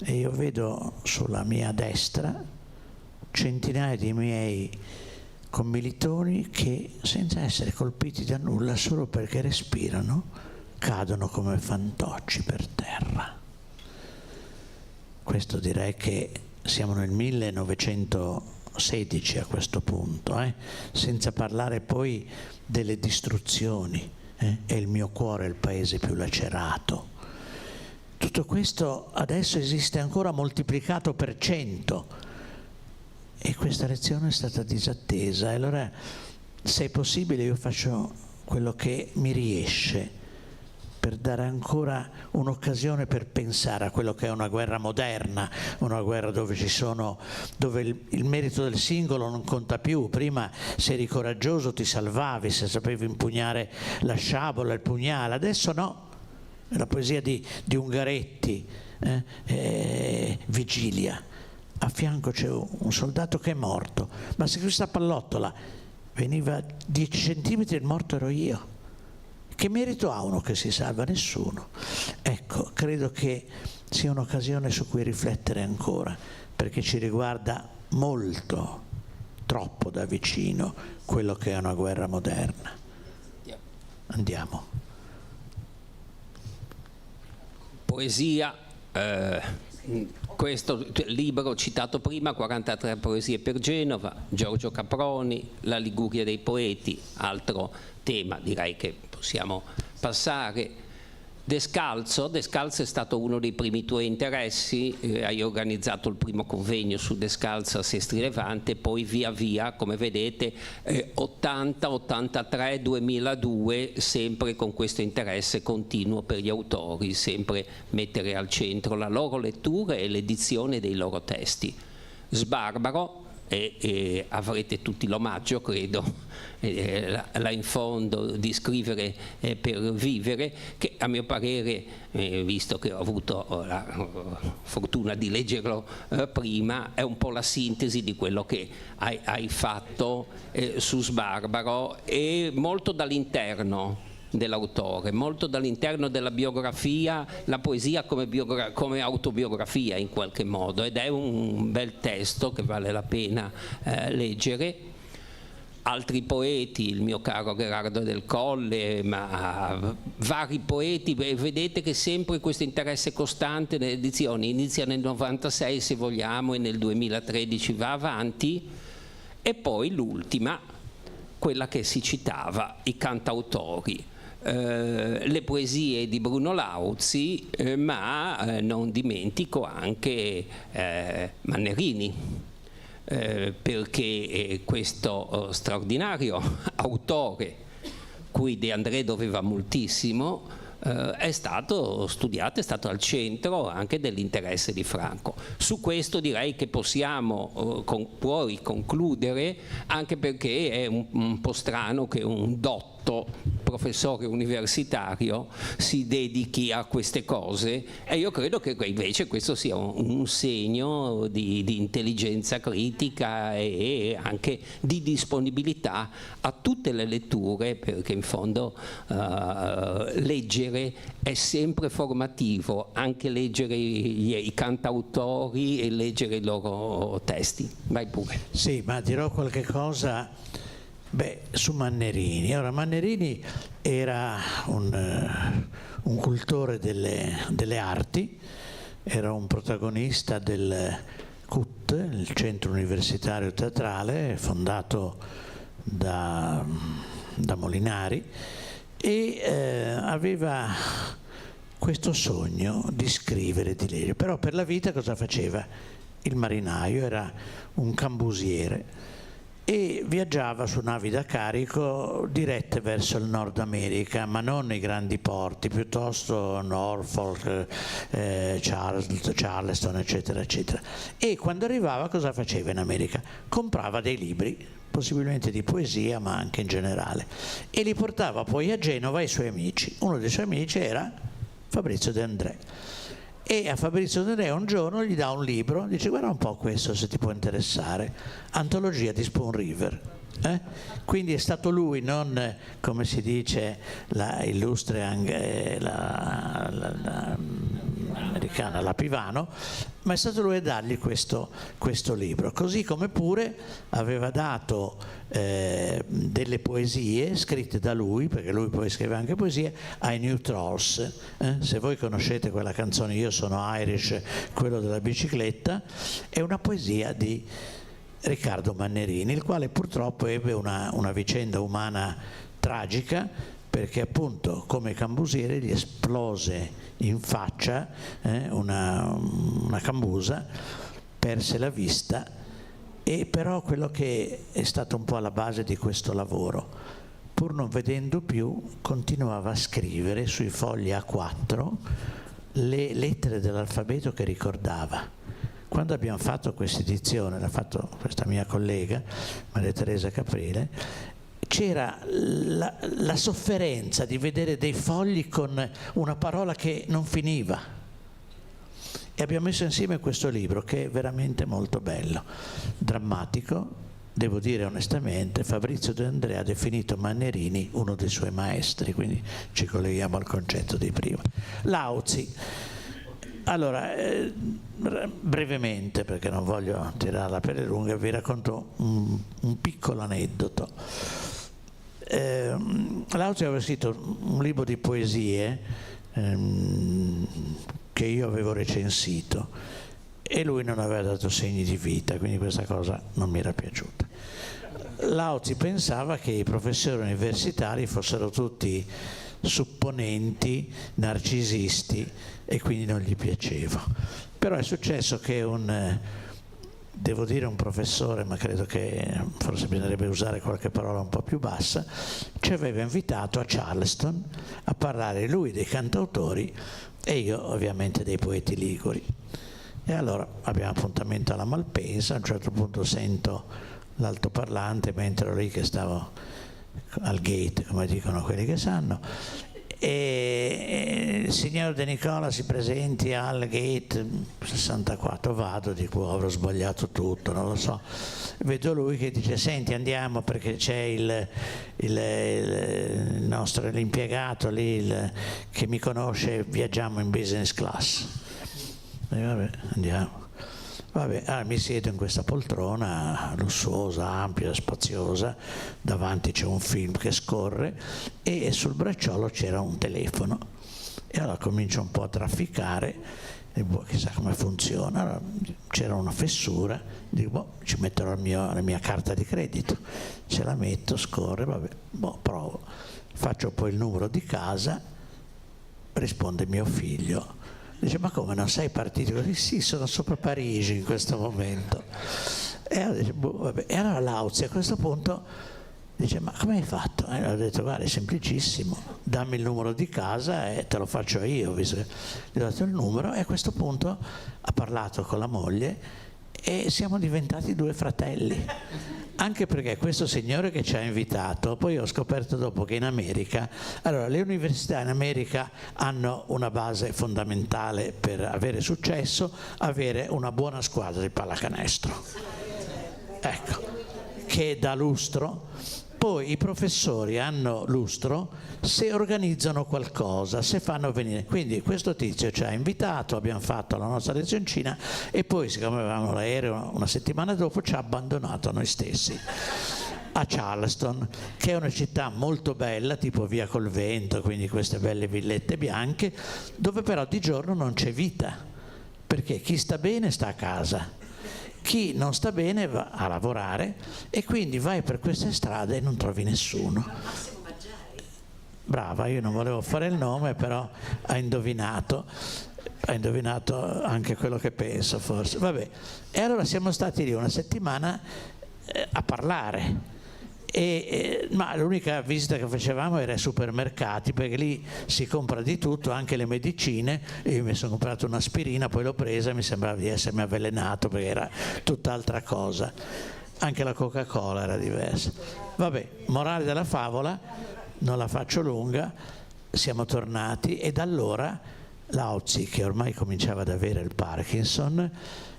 Speaker 5: e io vedo sulla mia destra centinaia di miei commilitoni che senza essere colpiti da nulla, solo perché respirano, cadono come fantocci per terra. Questo direi che siamo nel 1916 a questo punto, senza parlare poi delle distruzioni. È il mio cuore il paese più lacerato. Tutto questo adesso esiste ancora moltiplicato per 100 e questa lezione è stata disattesa. E allora, se è possibile, io faccio quello che mi riesce per dare ancora un'occasione per pensare a quello che è una guerra moderna, una guerra dove il merito del singolo non conta più. Prima, se eri coraggioso, ti salvavi, se sapevi impugnare la sciabola, il pugnale. Adesso no. La poesia di Ungaretti, Vigilia. A fianco c'è un soldato che è morto, ma se questa pallottola veniva 10 centimetri, il morto ero io. Che merito ha uno che si salva? Nessuno. Ecco, credo che sia un'occasione su cui riflettere ancora, perché ci riguarda molto, troppo da vicino, quello che è una guerra moderna. Andiamo.
Speaker 6: Poesia, questo libro citato prima, 43 poesie per Genova, Giorgio Caproni, La Liguria dei poeti, altro tema, direi che possiamo passare. Descalzo è stato uno dei primi tuoi interessi, hai organizzato il primo convegno su Descalzo a Sestri Levante, poi via via, come vedete, 80, 83, 2002, sempre con questo interesse continuo per gli autori, sempre mettere al centro la loro lettura e l'edizione dei loro testi. Sbarbaro, e avrete tutti l'omaggio, credo, là in fondo, di Scrivere per vivere, che a mio parere, visto che ho avuto la fortuna di leggerlo prima, è un po' la sintesi di quello che hai fatto su Sbarbaro, e molto dall'interno dell'autore, molto dall'interno della biografia, la poesia come autobiografia in qualche modo, ed è un bel testo che vale la pena leggere. Altri poeti, il mio caro Gherardo Del Colle, ma vari poeti, vedete che sempre questo interesse costante nelle edizioni, inizia nel 96 se vogliamo e nel 2013 va avanti. E poi l'ultima, quella che si citava, i cantautori, le poesie di Bruno Lauzi, ma non dimentico anche Mannerini, perché questo straordinario autore, cui De André doveva moltissimo, è stato studiato, è stato al centro anche dell'interesse di Franco. Su questo direi che puoi concludere, anche perché è un po' strano che un dotto fatto professore universitario si dedichi a queste cose, e io credo che invece questo sia un segno di intelligenza critica e anche di disponibilità a tutte le letture, perché in fondo leggere è sempre formativo, anche leggere i cantautori e leggere i loro testi. Vai pure.
Speaker 5: Sì, ma dirò qualche cosa su Mannerini. Ora, Mannerini era un cultore delle arti, era un protagonista del CUT, il Centro Universitario Teatrale, fondato da Molinari, e aveva questo sogno di scrivere, di leggere. Però per la vita cosa faceva? Il marinaio, era un cambusiere e viaggiava su navi da carico dirette verso il Nord America, ma non nei grandi porti, piuttosto Norfolk, Charleston, eccetera, eccetera. E quando arrivava cosa faceva in America? Comprava dei libri, possibilmente di poesia, ma anche in generale, e li portava poi a Genova ai suoi amici. Uno dei suoi amici era Fabrizio De André. E a Fabrizio De André un giorno gli dà un libro, dice: guarda un po' questo, se ti può interessare, antologia di Spoon River. Quindi è stato lui, non come si dice la illustre americana, la Pivano, ma è stato lui a dargli questo libro, così come pure aveva dato delle poesie scritte da lui, perché lui poi scrive anche poesie, ai New Trolls. Se voi conoscete quella canzone Io sono Irish, quello della bicicletta, è una poesia di Riccardo Mannerini, il quale purtroppo ebbe una vicenda umana tragica, perché appunto come cambusiere gli esplose in faccia una cambusa, perse la vista, e però quello che è stato un po' alla base di questo lavoro, pur non vedendo più, continuava a scrivere sui fogli A4 le lettere dell'alfabeto che ricordava. Quando abbiamo fatto questa edizione, l'ha fatto questa mia collega Maria Teresa Caprile, c'era la sofferenza di vedere dei fogli con una parola che non finiva, e abbiamo messo insieme questo libro che è veramente molto bello, drammatico. Devo dire onestamente, Fabrizio De André ha definito Mannerini uno dei suoi maestri, quindi ci colleghiamo al concetto di prima. Lauzi. Allora, brevemente, perché non voglio tirarla per le lunghe, vi racconto un piccolo aneddoto. Lauzi aveva scritto un libro di poesie che io avevo recensito, e lui non aveva dato segni di vita, quindi questa cosa non mi era piaciuta. Lauzi pensava che i professori universitari fossero tutti supponenti, narcisisti, e quindi non gli piacevo. Però è successo che devo dire un professore, ma credo che forse bisognerebbe usare qualche parola un po' più bassa, ci aveva invitato a Charleston a parlare lui dei cantautori e io ovviamente dei poeti liguri. E allora abbiamo appuntamento alla Malpensa, a un certo punto sento l'altoparlante mentre ero lì che stavo al gate, come dicono quelli che sanno, e il signor De Nicola si presenti al gate 64, vado, dico avrò sbagliato tutto, non lo so, vedo lui che dice: senti, andiamo perché c'è l'impiegato lì che mi conosce, viaggiamo in business class. E vabbè, andiamo. Vabbè, allora mi siedo in questa poltrona lussuosa, ampia, spaziosa, davanti c'è un film che scorre e sul bracciolo c'era un telefono, e allora comincio un po' a trafficare e chissà come funziona. Allora, c'era una fessura, dico ci metterò la mia carta di credito, ce la metto, scorre, vabbè, provo, faccio poi il numero di casa, risponde mio figlio. Dice: ma come, non sei partito? Dico: sì, sono sopra Parigi in questo momento. E allora, dice, vabbè. E allora Lauzi a questo punto dice: ma come hai fatto? E ho detto: guarda, è semplicissimo, dammi il numero di casa e te lo faccio io, visto che gli ho dato il numero. E a questo punto ha parlato con la moglie e siamo diventati 2 fratelli. Anche perché questo signore che ci ha invitato, poi ho scoperto dopo che in America, allora le università in America hanno una base fondamentale per avere successo, avere una buona squadra di pallacanestro, ecco, che dà lustro. Poi i professori hanno lustro se organizzano qualcosa, se fanno venire. Quindi questo tizio ci ha invitato, abbiamo fatto la nostra lezioncina e poi, siccome avevamo l'aereo una settimana dopo, ci ha abbandonato a noi stessi a Charleston, che è una città molto bella, tipo Via col Vento, quindi queste belle villette bianche, dove però di giorno non c'è vita, perché chi sta bene sta a casa. Chi non sta bene va a lavorare e quindi vai per queste strade e non trovi nessuno. Brava, io non volevo fare il nome, però ha indovinato anche quello che penso forse. Vabbè, e allora siamo stati lì una settimana a parlare. Ma l'unica visita che facevamo era ai supermercati, perché lì si compra di tutto, anche le medicine. Io mi sono comprato un'aspirina, poi l'ho presa e mi sembrava di essermi avvelenato perché era tutt'altra cosa. Anche la Coca-Cola era diversa. Vabbè, morale della favola, non la faccio lunga, siamo tornati e da allora Lauzi, che ormai cominciava ad avere il Parkinson,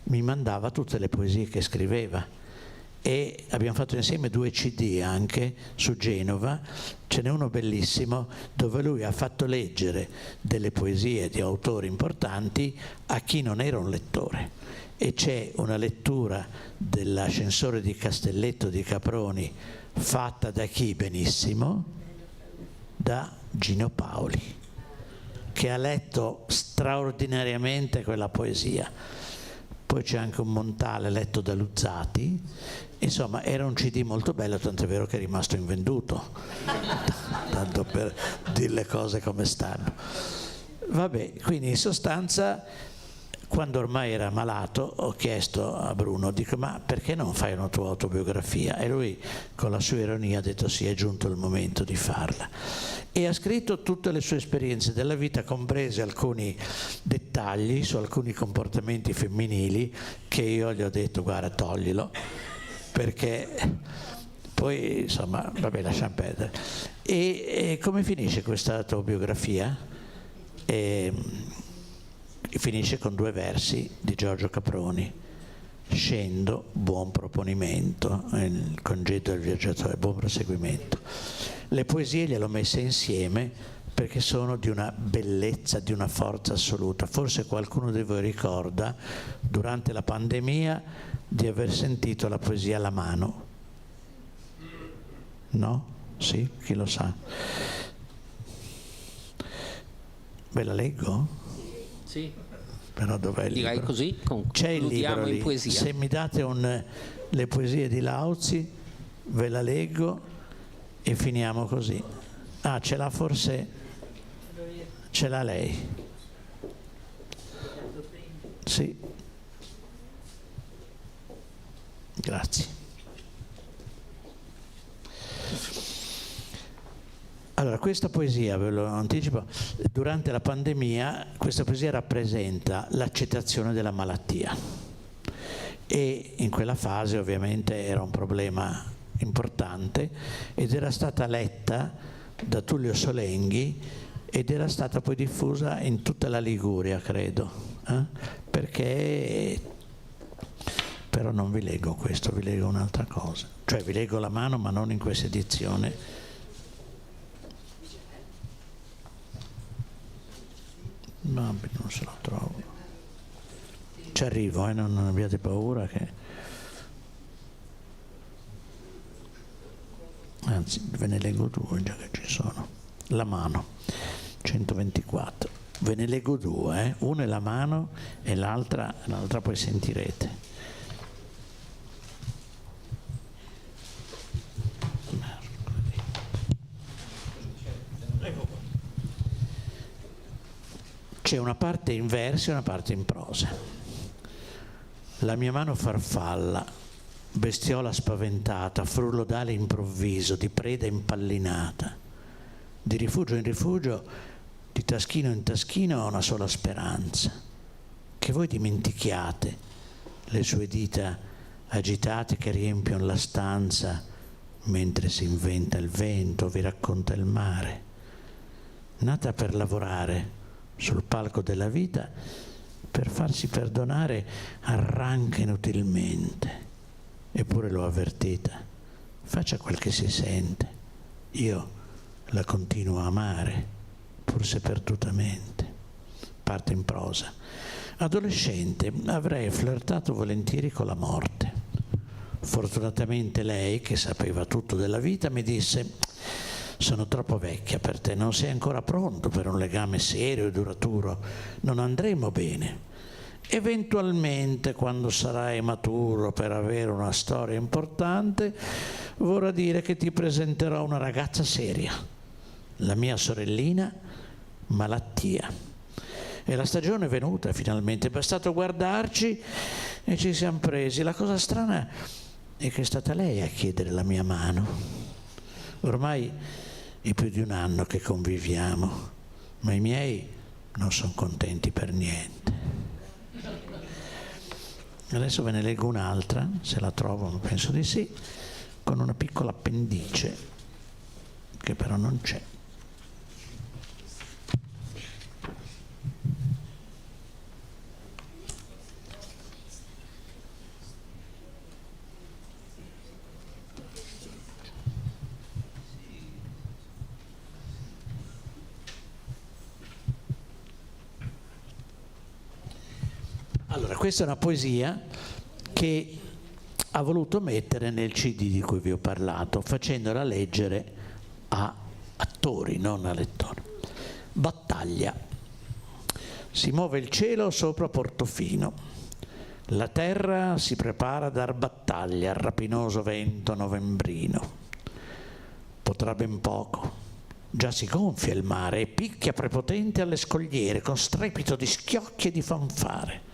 Speaker 5: mi mandava tutte le poesie che scriveva. E abbiamo fatto insieme 2 CD anche su Genova, ce n'è uno bellissimo dove lui ha fatto leggere delle poesie di autori importanti a chi non era un lettore, e c'è una lettura dell'Ascensore di Castelletto di Caproni fatta da chi benissimo? Da Gino Paoli, che ha letto straordinariamente quella poesia. Poi c'è anche un Montale letto da Luzzati. Insomma, era un CD molto bello, tant'è vero che è rimasto invenduto, tanto per dire le cose come stanno. Vabbè, quindi in sostanza, quando ormai era malato, ho chiesto a Bruno, dico, ma perché non fai una tua autobiografia? E lui, con la sua ironia, ha detto sì, è giunto il momento di farla. E ha scritto tutte le sue esperienze della vita, comprese alcuni dettagli su alcuni comportamenti femminili che io gli ho detto, guarda, toglilo, perché poi, insomma, vabbè, lasciamo perdere. E come finisce questa autobiografia? Finisce con 2 versi di Giorgio Caproni: scendo, buon proponimento, il congedo del viaggiatore, buon proseguimento. Le poesie gliele ho messe insieme perché sono di una bellezza, di una forza assoluta. Forse qualcuno di voi ricorda, durante la pandemia, di aver sentito la poesia alla mano. No? Sì? Chi lo sa? Ve la leggo?
Speaker 6: Sì.
Speaker 5: Però dov'è il
Speaker 6: Direi
Speaker 5: libro?
Speaker 6: così,
Speaker 5: C'è il libro lì.
Speaker 6: in poesia.
Speaker 5: Se mi date le poesie di Lauzi, ve la leggo e finiamo così. Ah, ce l'ha forse? Ce l'ha lei? Sì. Grazie. Allora, questa poesia, ve lo anticipo, durante la pandemia questa poesia rappresenta l'accettazione della malattia, e in quella fase ovviamente era un problema importante, ed era stata letta da Tullio Solenghi ed era stata poi diffusa in tutta la Liguria, credo, perché, però non vi leggo questo, vi leggo un'altra cosa, cioè vi leggo la mano, ma non in questa edizione. No, non se lo trovo. Ci arrivo, non abbiate paura che... Anzi, ve ne leggo 2 già che ci sono. La mano, 124. Ve ne leggo 2, una è la mano e l'altra poi sentirete. C'è una parte in versi e una parte in prosa. La mia mano farfalla, bestiola spaventata, frullo d'ale improvviso, di preda impallinata. Di rifugio in rifugio, di taschino in taschino ho una sola speranza: che voi dimentichiate le sue dita agitate che riempiono la stanza mentre si inventa il vento, vi racconta il mare. Nata per lavorare sul palco della vita, per farsi perdonare arranca inutilmente. Eppure l'ho avvertita: faccia quel che si sente, io la continuo a amare, pur se perdutamente. Parte in prosa. Adolescente avrei flirtato volentieri con la morte. Fortunatamente lei, che sapeva tutto della vita, mi disse: sono troppo vecchia per te, non sei ancora pronto per un legame serio e duraturo, non andremo bene. Eventualmente, quando sarai maturo per avere una storia importante, vorrà dire che ti presenterò una ragazza seria, la mia sorellina Malattia. E la stagione è venuta finalmente, è bastato guardarci e ci siamo presi. La cosa strana è che è stata lei a chiedere la mia mano. Ormai è più di un anno che conviviamo, ma i miei non sono contenti per niente. Adesso ve ne leggo un'altra, se la trovo, ma penso di sì, con una piccola appendice che però non c'è. Allora, questa è una poesia che ha voluto mettere nel CD di cui vi ho parlato, facendola leggere a attori, non a lettori. Battaglia. Si muove il cielo sopra Portofino. La terra si prepara a dar battaglia al rapinoso vento novembrino. Potrà ben poco. Già si gonfia il mare e picchia prepotente alle scogliere con strepito di schiocchi e di fanfare.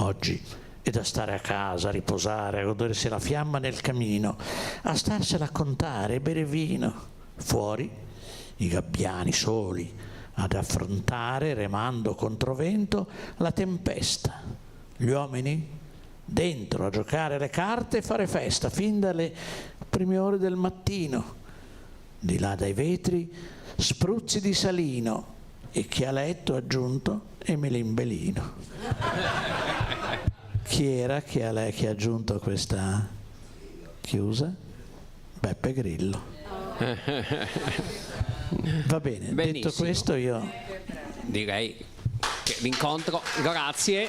Speaker 5: Oggi è da stare a casa, a riposare, a godersi la fiamma nel camino, a starsela a contare e bere vino. Fuori i gabbiani soli ad affrontare, remando controvento, la tempesta. Gli uomini dentro a giocare le carte e fare festa fin dalle prime ore del mattino. Di là dai vetri spruzzi di salino e chi ha letto ha aggiunto Emelimbelino. Chi era che ha aggiunto questa chiusa? Beppe Grillo. Va bene, benissimo. Detto questo io
Speaker 6: direi che l'incontro, grazie.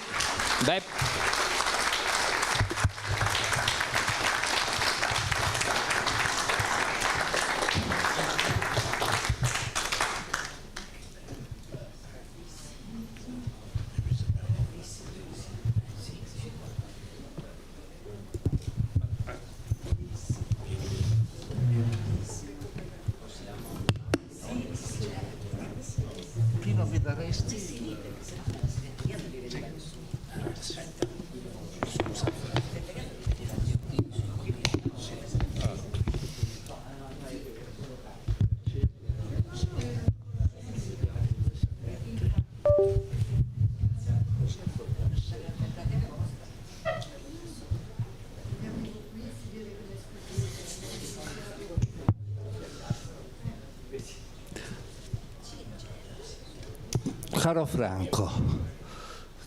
Speaker 7: Caro Franco,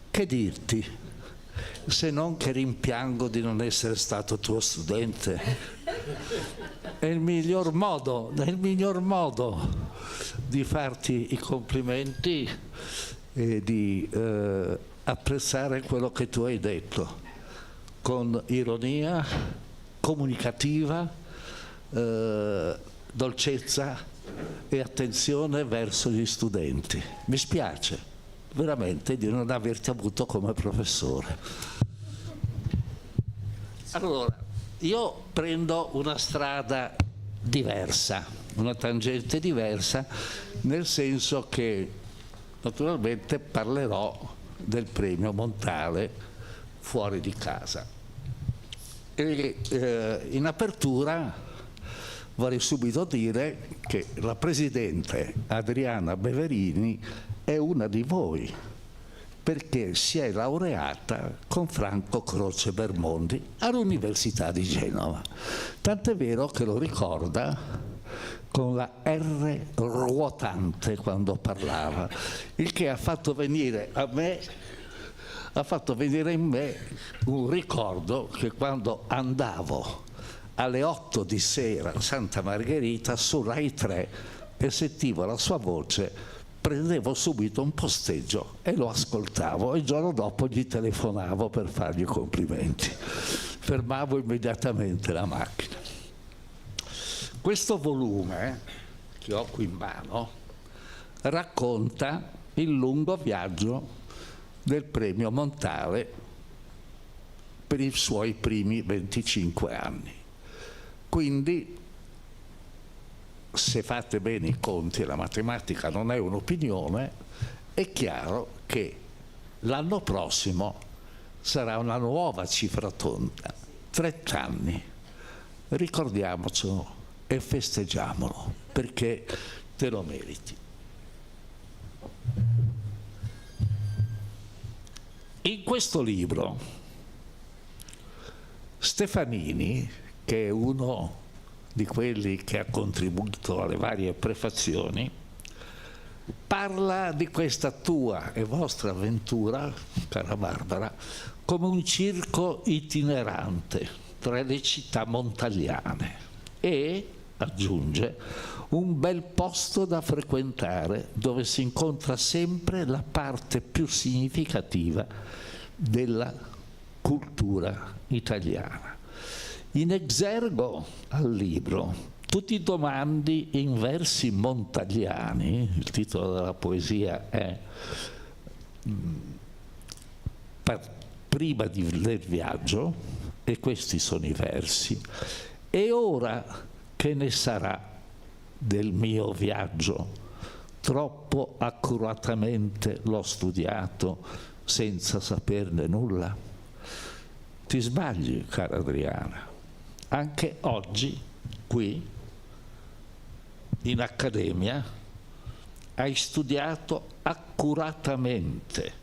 Speaker 7: che dirti, se non che rimpiango di non essere stato tuo studente. È il miglior modo di farti i complimenti e di apprezzare quello che tu hai detto, con ironia, comunicativa, dolcezza e attenzione verso gli studenti. Mi spiace veramente di non averti avuto come professore. Allora, io prendo una strada diversa, una tangente diversa, nel senso che naturalmente parlerò del premio Montale fuori di casa. E in apertura vorrei subito dire che la Presidente Adriana Beverini è una di voi perché si è laureata con Franco Croce Bermondi all'Università di Genova. Tant'è vero che lo ricorda con la R ruotante quando parlava, il che ha fatto venire in me un ricordo che quando andavo alle 8 di sera a Santa Margherita su Rai 3 e sentivo la sua voce, prendevo subito un posteggio e lo ascoltavo, e il giorno dopo gli telefonavo per fargli complimenti. Fermavo immediatamente la macchina. Questo volume che ho qui in mano racconta il lungo viaggio del premio Montale per i suoi primi 25 anni. Quindi, se fate bene i conti, la matematica non è un'opinione, è chiaro che l'anno prossimo sarà una nuova cifra tonda, 30 anni. Ricordiamocelo e festeggiamolo, perché te lo meriti. In questo libro Stefanini, che è uno di quelli che ha contribuito alle varie prefazioni, parla di questa tua e vostra avventura, cara Barbara, come un circo itinerante tra le città montagliane e, aggiunge, un bel posto da frequentare dove si incontra sempre la parte più significativa della cultura italiana. In esergo al libro tu ti domandi in versi montagliani, il titolo della poesia è Prima del viaggio, e questi sono i versi: e ora che ne sarà del mio viaggio? Troppo accuratamente l'ho studiato senza saperne nulla. Ti sbagli, cara Adriana. Anche oggi, qui, in accademia, hai studiato accuratamente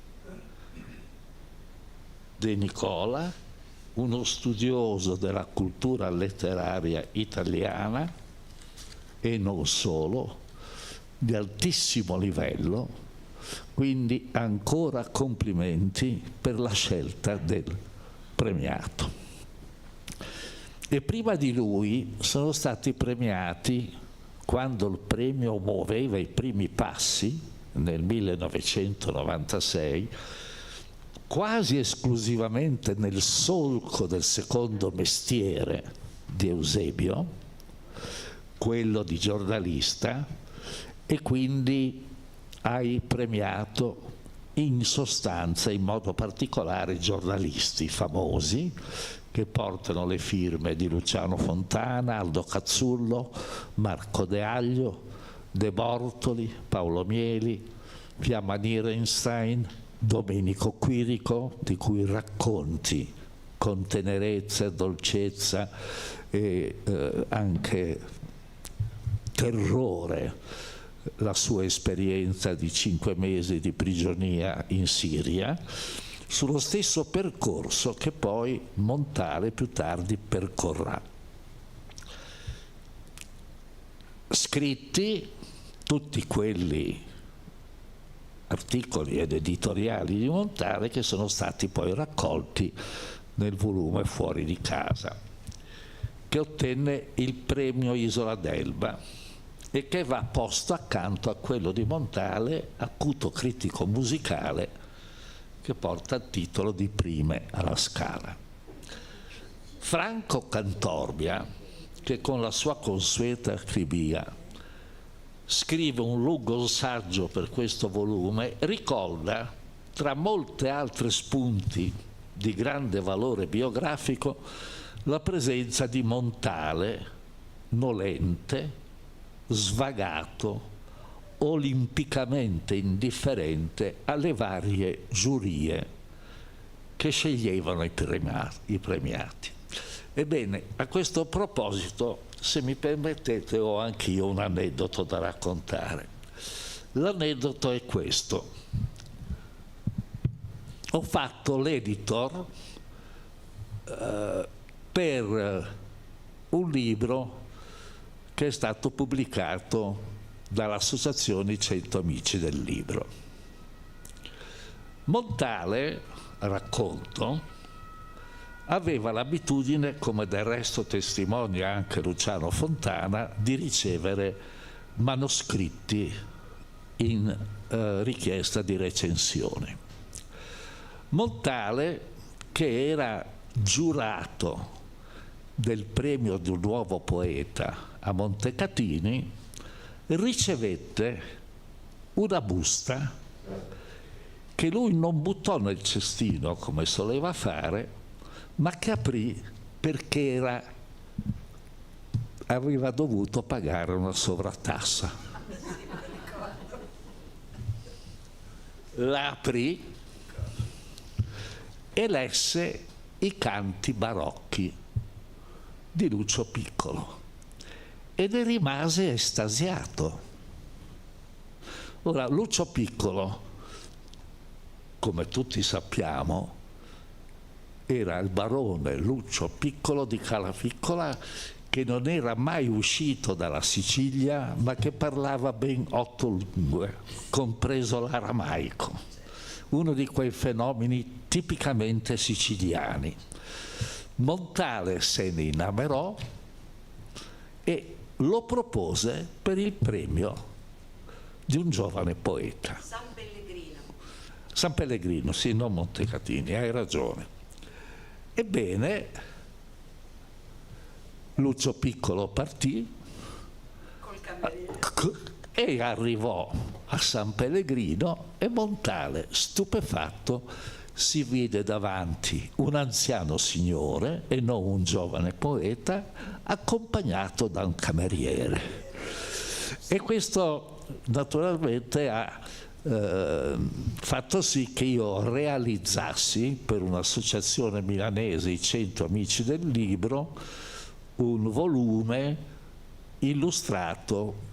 Speaker 7: De Nicola, uno studioso della cultura letteraria italiana, e non solo, di altissimo livello, quindi ancora complimenti per la scelta del premiato. E prima di lui sono stati premiati, quando il premio muoveva i primi passi, nel 1996, quasi esclusivamente nel solco del secondo mestiere di Eusebio, quello di giornalista, e quindi hai premiato in sostanza, in modo particolare, giornalisti famosi che portano le firme di Luciano Fontana, Aldo Cazzullo, Marco De Aglio, De Bortoli, Paolo Mieli, Fiamma Nierenstein, Domenico Quirico, di cui racconti con tenerezza e dolcezza e anche terrore la sua esperienza di 5 mesi di prigionia in Siria, sullo stesso percorso che poi Montale più tardi percorrà. Scritti tutti quelli articoli ed editoriali di Montale che sono stati poi raccolti nel volume Fuori di casa, che ottenne il premio Isola d'Elba e che va posto accanto a quello di Montale, Acuto critico musicale, che porta il titolo di Prime alla Scala. Franco Cantorbia, che con la sua consueta acribia scrive un lungo saggio per questo volume, ricorda, tra molte altre spunti di grande valore biografico, la presenza di Montale, nolente, svagato, olimpicamente indifferente alle varie giurie che sceglievano i premiati. Ebbene, a questo proposito, se mi permettete, ho anch'io un aneddoto da raccontare. L'aneddoto è questo. ho fatto l'editor per un libro che è stato pubblicato dall'Associazione 100 Amici del Libro. Montale, racconto, aveva l'abitudine, come del resto testimonia anche Luciano Fontana, di ricevere manoscritti in richiesta di recensione. Montale, che era giurato del premio di un nuovo poeta a Montecatini, ricevette una busta che lui non buttò nel cestino come soleva fare, ma che aprì perché aveva dovuto pagare una sovrattassa. La aprì e lesse i canti barocchi di Lucio Piccolo e ne rimase estasiato. Ora, Lucio Piccolo, come tutti sappiamo, era il barone Lucio Piccolo di Calapiccola, che non era mai uscito dalla Sicilia, ma che parlava ben 8 lingue, compreso l'aramaico, uno di quei fenomeni tipicamente siciliani. Montale se ne innamerò e lo propose per il premio di un giovane poeta. San Pellegrino, sì, non Montecatini, hai ragione. Ebbene, Lucio Piccolo partì e arrivò a San Pellegrino e Montale, stupefatto, si vide davanti un anziano signore e non un giovane poeta, accompagnato da un cameriere. E questo naturalmente ha fatto sì che io realizzassi per un'associazione milanese, i 100 Amici del Libro, un volume illustrato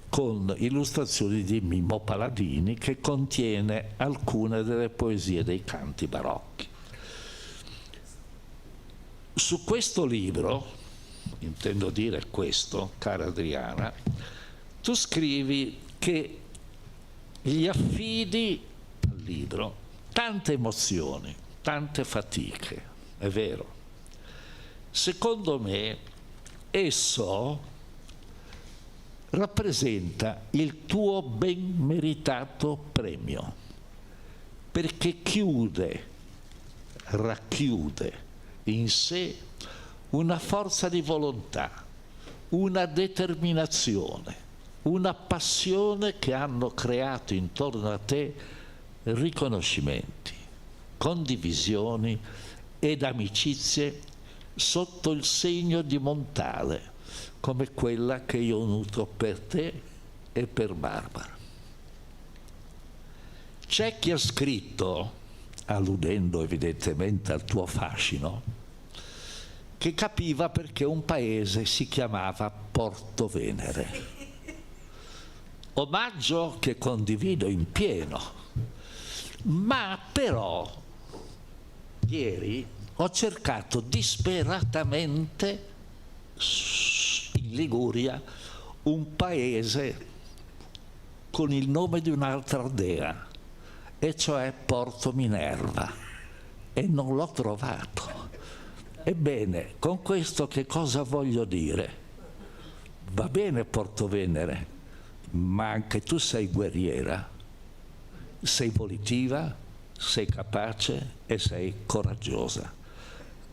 Speaker 7: con illustrazioni di Mimmo Paladini, che contiene alcune delle poesie dei canti barocchi. Su questo libro, intendo dire questo, cara Adriana, tu scrivi che gli affidi al libro tante emozioni, tante fatiche, è vero. Secondo me esso rappresenta il tuo ben meritato premio, perché racchiude in sé una forza di volontà, una determinazione, una passione che hanno creato intorno a te riconoscimenti, condivisioni ed amicizie sotto il segno di Montale, come quella che io nutro per te e per Barbara. C'è chi ha scritto, alludendo evidentemente al tuo fascino, che capiva perché un paese si chiamava Porto Venere. Omaggio che condivido in pieno, ma però ieri ho cercato disperatamente in Liguria un paese con il nome di un'altra dea, e cioè Porto Minerva, e non l'ho trovato. Ebbene, con questo che cosa voglio dire? Va bene Porto Venere, ma anche tu sei guerriera, sei volitiva, sei capace e sei coraggiosa.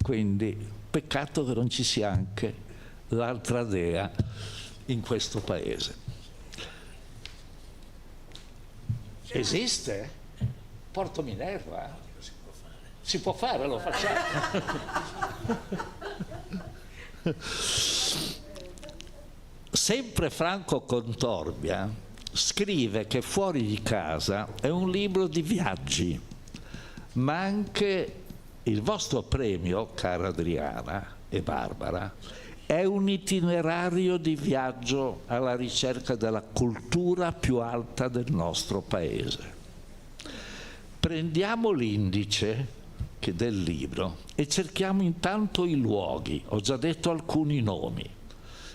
Speaker 7: Quindi peccato che non ci sia anche l'altra dea in questo paese. Esiste? Porto Minerva? Si può fare, lo facciamo. Sempre Franco Contorbia scrive che Fuori di casa è un libro di viaggi, ma anche il vostro premio, cara Adriana e Barbara, è un itinerario di viaggio alla ricerca della cultura più alta del nostro paese. Prendiamo l'indice del libro e cerchiamo intanto i luoghi. Ho già detto alcuni nomi.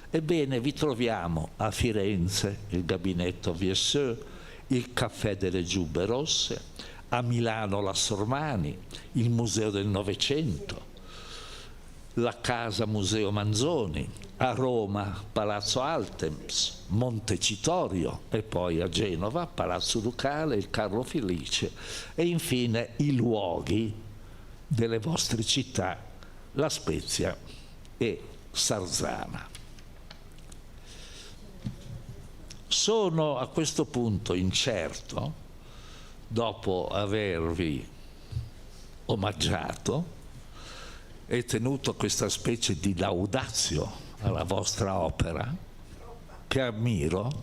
Speaker 7: Ebbene, vi troviamo a Firenze il gabinetto Viesseux, il Caffè delle Giubbe Rosse, a Milano la Sormani, il Museo del Novecento, la Casa Museo Manzoni, a Roma Palazzo Altemps, Montecitorio e poi a Genova Palazzo Ducale, il Carlo Felice e infine i luoghi delle vostre città, La Spezia e Sarzana. Sono a questo punto incerto, dopo avervi omaggiato e tenuto questa specie di laudazio alla vostra opera, che ammiro,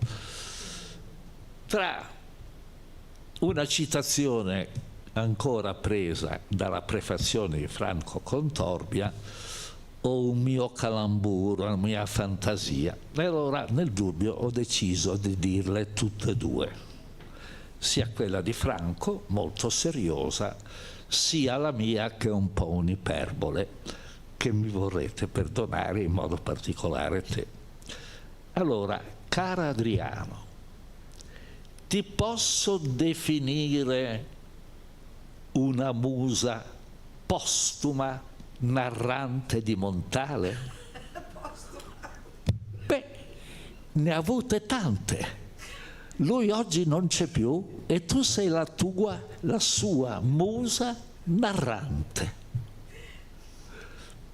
Speaker 7: tra una citazione ancora presa dalla prefazione di Franco Contorbia o un mio calamburo, una mia fantasia. E allora nel dubbio ho deciso di dirle tutte e due, sia quella di Franco, molto seriosa, sia la mia che è un po' un'iperbole, che mi vorrete perdonare, in modo particolare te. Allora, cara Adriano, ti posso definire una musa postuma narrante di Montale? Beh, ne ha avute tante. Lui oggi non c'è più e tu sei la sua musa narrante.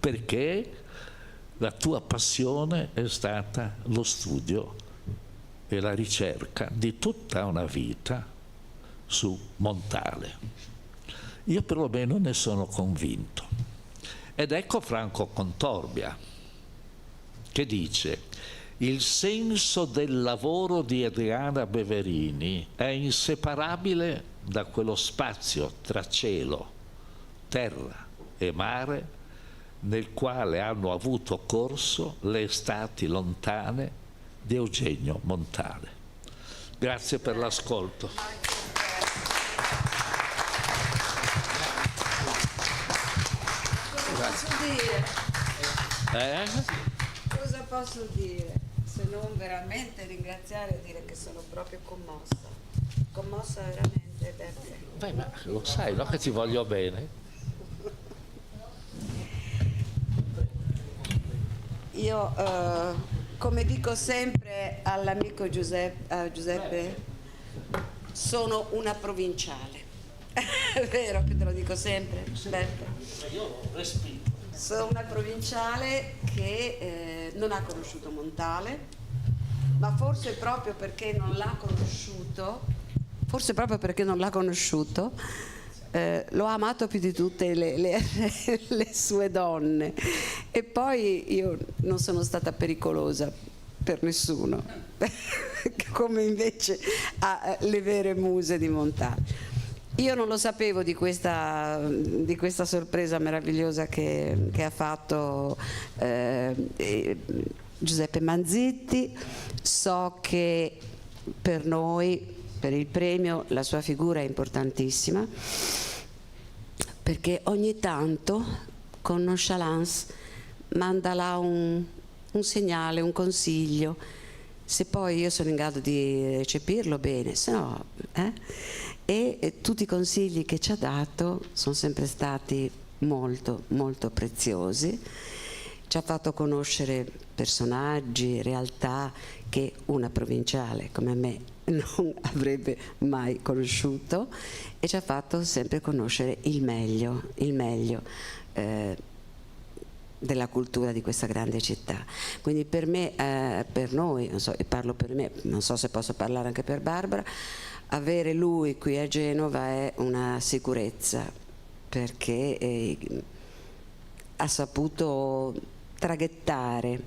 Speaker 7: Perché la tua passione è stata lo studio e la ricerca di tutta una vita su Montale. Io perlomeno ne sono convinto. Ed ecco Franco Contorbia, che dice: il senso del lavoro di Adriana Beverini è inseparabile da quello spazio tra cielo, terra e mare nel quale hanno avuto corso le estati lontane di Eugenio Montale. Grazie per l'ascolto.
Speaker 4: Cosa posso dire? Se non veramente ringraziare e dire che sono proprio commossa veramente, perché
Speaker 7: Beh, ma lo sai, no, che ti voglio bene.
Speaker 4: io come dico sempre all'amico Giuseppe, sono una provinciale. È vero che te lo dico sempre, Beppe?
Speaker 7: Io respiro.
Speaker 4: Sono una provinciale che non ha conosciuto Montale, ma forse proprio perché non l'ha conosciuto, l'ho amato più di tutte le sue donne. E poi io non sono stata pericolosa per nessuno, come invece le vere muse di Montale. Io non lo sapevo di questa sorpresa meravigliosa che ha fatto Giuseppe Manzitti. So che per noi, per il premio, la sua figura è importantissima, perché ogni tanto con nonchalance manda là un segnale, un consiglio. Se poi io sono in grado di recepirlo, bene, se no... E tutti i consigli che ci ha dato sono sempre stati molto, molto preziosi. Ci ha fatto conoscere personaggi, realtà che una provinciale come me non avrebbe mai conosciuto, e ci ha fatto sempre conoscere il meglio della cultura di questa grande città. Quindi per me, per noi, non so, e parlo per me, non so se posso parlare anche per Barbara, avere lui qui a Genova è una sicurezza, perché ha saputo traghettare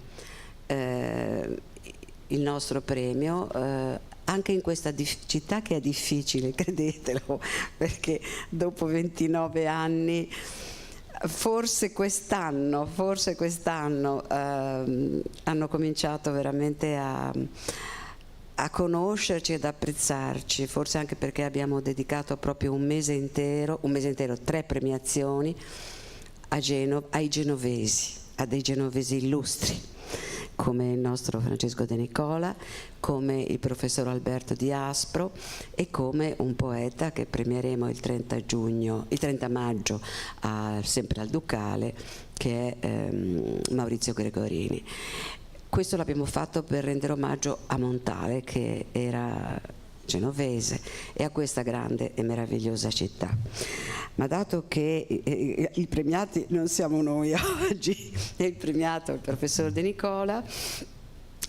Speaker 4: il nostro premio anche in questa città che è difficile, credetelo, perché dopo 29 anni forse quest'anno hanno cominciato veramente a conoscerci ed apprezzarci, forse anche perché abbiamo dedicato proprio un mese intero, 3 premiazioni ai genovesi, a dei genovesi illustri, come il nostro Francesco De Nicola, come il professor Alberto Di Aspro e come un poeta che premieremo il 30 maggio sempre al Ducale, che è Maurizio Gregorini. Questo l'abbiamo fatto per rendere omaggio a Montale, che era genovese, e a questa grande e meravigliosa città. Ma dato che i premiati non siamo noi oggi, è il premiato il professor De Nicola,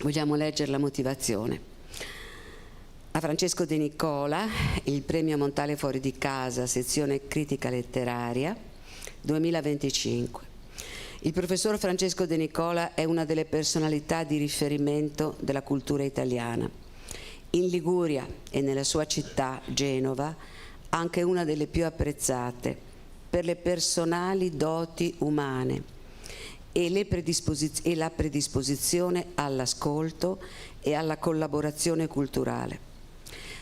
Speaker 4: vogliamo leggere la motivazione. A Francesco De Nicola, il premio Montale Fuori di Casa, sezione critica letteraria, 2025. Il professor Francesco De Nicola è una delle personalità di riferimento della cultura italiana. In Liguria e nella sua città, Genova, anche una delle più apprezzate per le personali doti umane e la predisposizione all'ascolto e alla collaborazione culturale.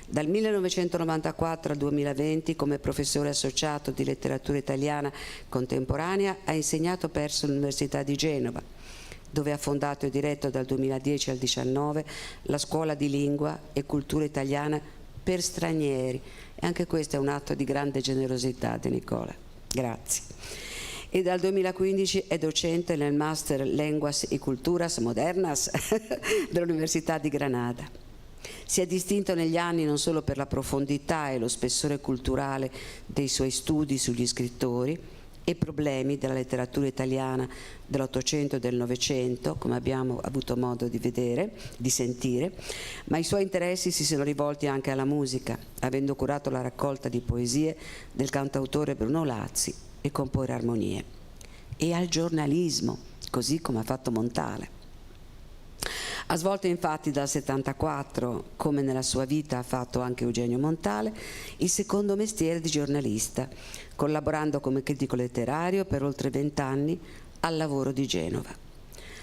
Speaker 4: Dal 1994 al 2020, come professore associato di letteratura italiana contemporanea, ha insegnato presso l'Università di Genova, dove ha fondato e diretto dal 2010 al 2019 la Scuola di Lingua e Cultura Italiana per stranieri. E anche questo è un atto di grande generosità, De Nicola. Grazie. E dal 2015 è docente nel Master Lenguas y Culturas Modernas dell'Università di Granada. Si è distinto negli anni non solo per la profondità e lo spessore culturale dei suoi studi sugli scrittori e problemi della letteratura italiana dell'Ottocento e del Novecento, come abbiamo avuto modo di vedere, di sentire, ma i suoi interessi si sono rivolti anche alla musica, avendo curato la raccolta di poesie del cantautore Bruno Lazzi e Comporre armonie, e al giornalismo, così come ha fatto Montale. Ha svolto infatti dal 1974, come nella sua vita ha fatto anche Eugenio Montale, il secondo mestiere di giornalista, collaborando come critico letterario per oltre 20 anni al Lavoro di Genova.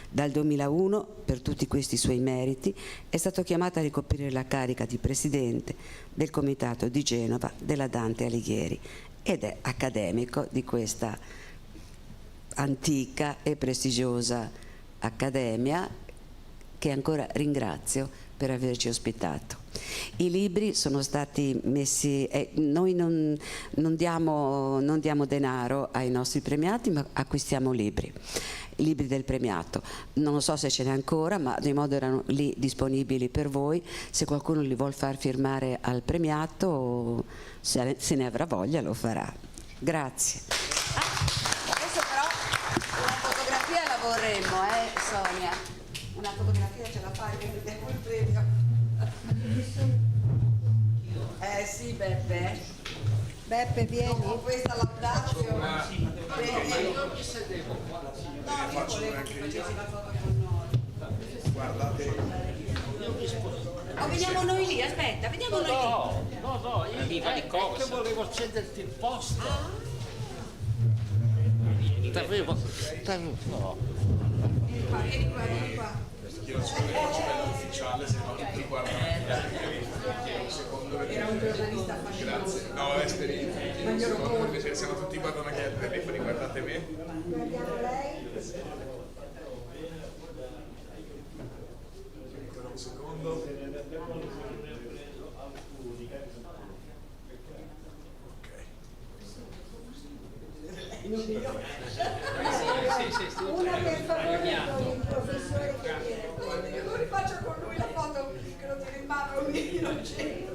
Speaker 4: Dal 2001, per tutti questi suoi meriti, è stato chiamato a ricoprire la carica di presidente del Comitato di Genova della Dante Alighieri ed è accademico di questa antica e prestigiosa accademia, che ancora ringrazio per averci ospitato. I libri sono stati messi, noi non diamo denaro ai nostri premiati, ma acquistiamo libri del premiato. Non so se ce n'è ancora, ma di modo erano lì disponibili per voi. Se qualcuno li vuol far firmare al premiato, se ne avrà voglia, lo farà. Grazie. Adesso però una fotografia la vorremmo, Sonia? Una fotografia ce la fai che vediamo il premio? Sì, Beppe.
Speaker 3: Beppe, vieni.
Speaker 4: Dopo questa laudatio.
Speaker 8: Io mi sedevo qua.
Speaker 4: No, io volevo che facessi la foto con noi.
Speaker 8: Guardate.
Speaker 4: Veniamo noi lì, aspetta, veniamo noi lì.
Speaker 8: No, io che volevo accederti il posto. No.
Speaker 4: Vieni qua.
Speaker 9: Ufficiale, se no tutti guardano.
Speaker 4: Era un giornalista affascinoso.
Speaker 9: No, secondo invece se no tutti guardano anche al telefono, guardate me.
Speaker 3: Guardiamo lei.
Speaker 9: Un secondo.
Speaker 3: Una per favore il professore che viene.
Speaker 4: Io non rifaccio con lui la foto che lo tiene in mano lui innocente.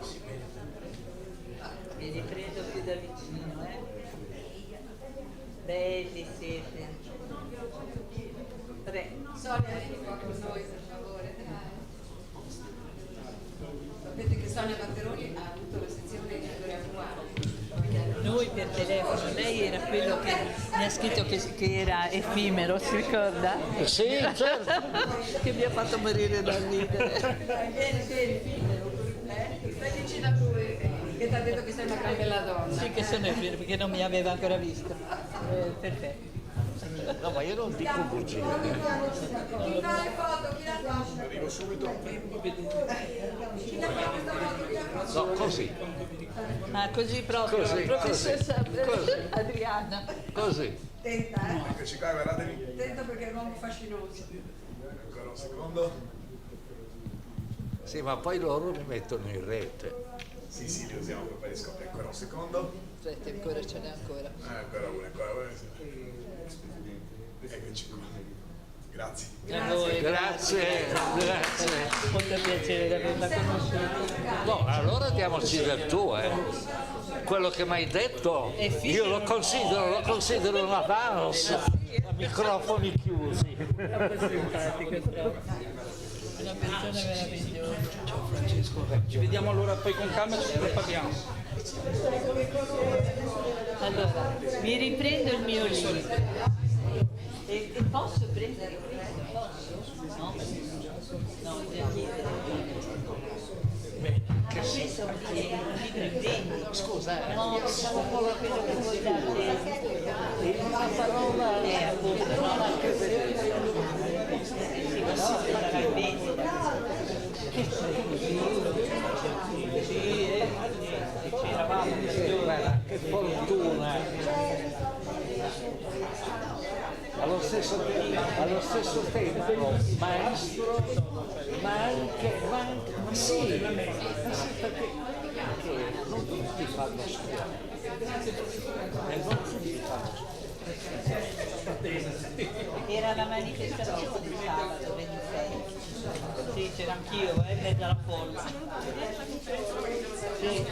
Speaker 10: Vi riprendo più da vicino, Belli siete. 3.
Speaker 4: Sonia, vieni qua con noi per favore. Sapete che Sonia Batteroni ha avuto la sezione editoriale.
Speaker 10: Noi per telefono, lei era quello che mi ha scritto che era effimero, si ricorda?
Speaker 8: Sì, certo.
Speaker 10: Che mi ha fatto morire da ridere.
Speaker 4: Vieni, stai vicino a lui, che ti ha detto che sei una gran bella donna.
Speaker 10: Sì, che sono effimero, perché non mi aveva ancora visto. Perfetto.
Speaker 7: No, ma io non dico bugie.
Speaker 9: Arrivo subito.
Speaker 7: No, così.
Speaker 10: Ah, così proprio,
Speaker 7: Così,
Speaker 10: professoressa
Speaker 7: così.
Speaker 10: Adriana.
Speaker 7: Così.
Speaker 9: Eccoci qua, guardatevi.
Speaker 11: Attento perché è un uomo fascinoso.
Speaker 9: Ancora un secondo.
Speaker 7: Sì, ma poi loro li mettono in rete.
Speaker 9: Sì, li usiamo per fare scopri. Ancora un secondo.
Speaker 10: Aspetta, ancora ce n'è ancora.
Speaker 9: Ancora una. Eccoci qua. Grazie.
Speaker 10: A voi.
Speaker 7: Grazie.
Speaker 10: Molto piacere di averla conosciuta.
Speaker 7: No, allora diamoci del tuo, Quello che mi hai detto, io lo considero un avanzo. A microfoni chiusi.
Speaker 10: Una persona meravigliosa.
Speaker 8: Ciao Francesco, ci vediamo allora poi con calma, ci prepariamo.
Speaker 10: Allora, mi riprendo il mio libro. E posso prendere questo? Posso? No? No, devo chiedere. Questo è un libro in vendita. Scusa, no, diciamo quello che vuoi dare. Una parola appunto, no? Sì, ma no, sarà in vendita. Sì, c'eravamo.
Speaker 7: Che fortuna. Allo stesso tempo maestro, ma anche sì, perché non tutti fanno scuola, non tutti fanno scuola.
Speaker 10: Era la manifestazione di sabato 26. Sì, c'era anch'io, in mezzo alla folla. Sì.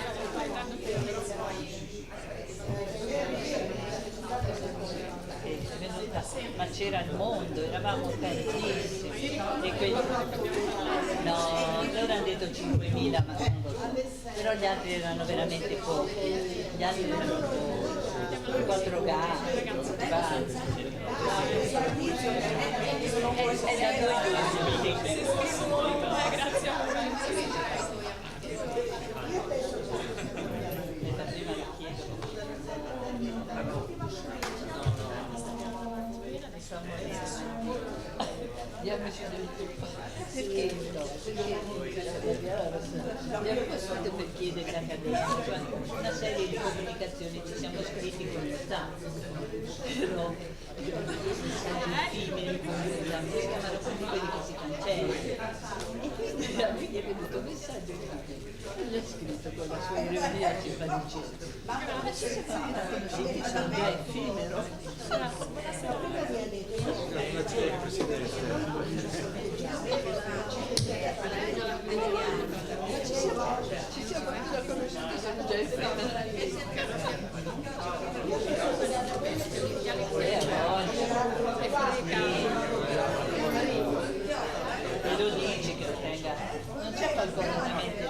Speaker 10: Ma c'era il mondo, eravamo tantissimi. E no, loro hanno detto 5.000, ma non lo so. Però gli altri erano veramente pochi. Gli altri erano pochi. 4 gatti. È da 2 giorni. Grazie a voi. Diamoci del tu. Perché no? Abbiamo passato per chiedere l'Accademia, una serie di comunicazioni ci siamo scritti con lo Stato, però messaggi effimeri si chiamano comunque di che si cancella. E quindi a me gli è venuto un messaggio e gli ho scritto con la sua ironia simpaticissima. Ma ci si fa così che sembra effimero?
Speaker 9: Grazie Presidente.
Speaker 10: Ci siamo già conosciuti, sono già e lo dici che lo tenga, non c'è qualcosa da mente.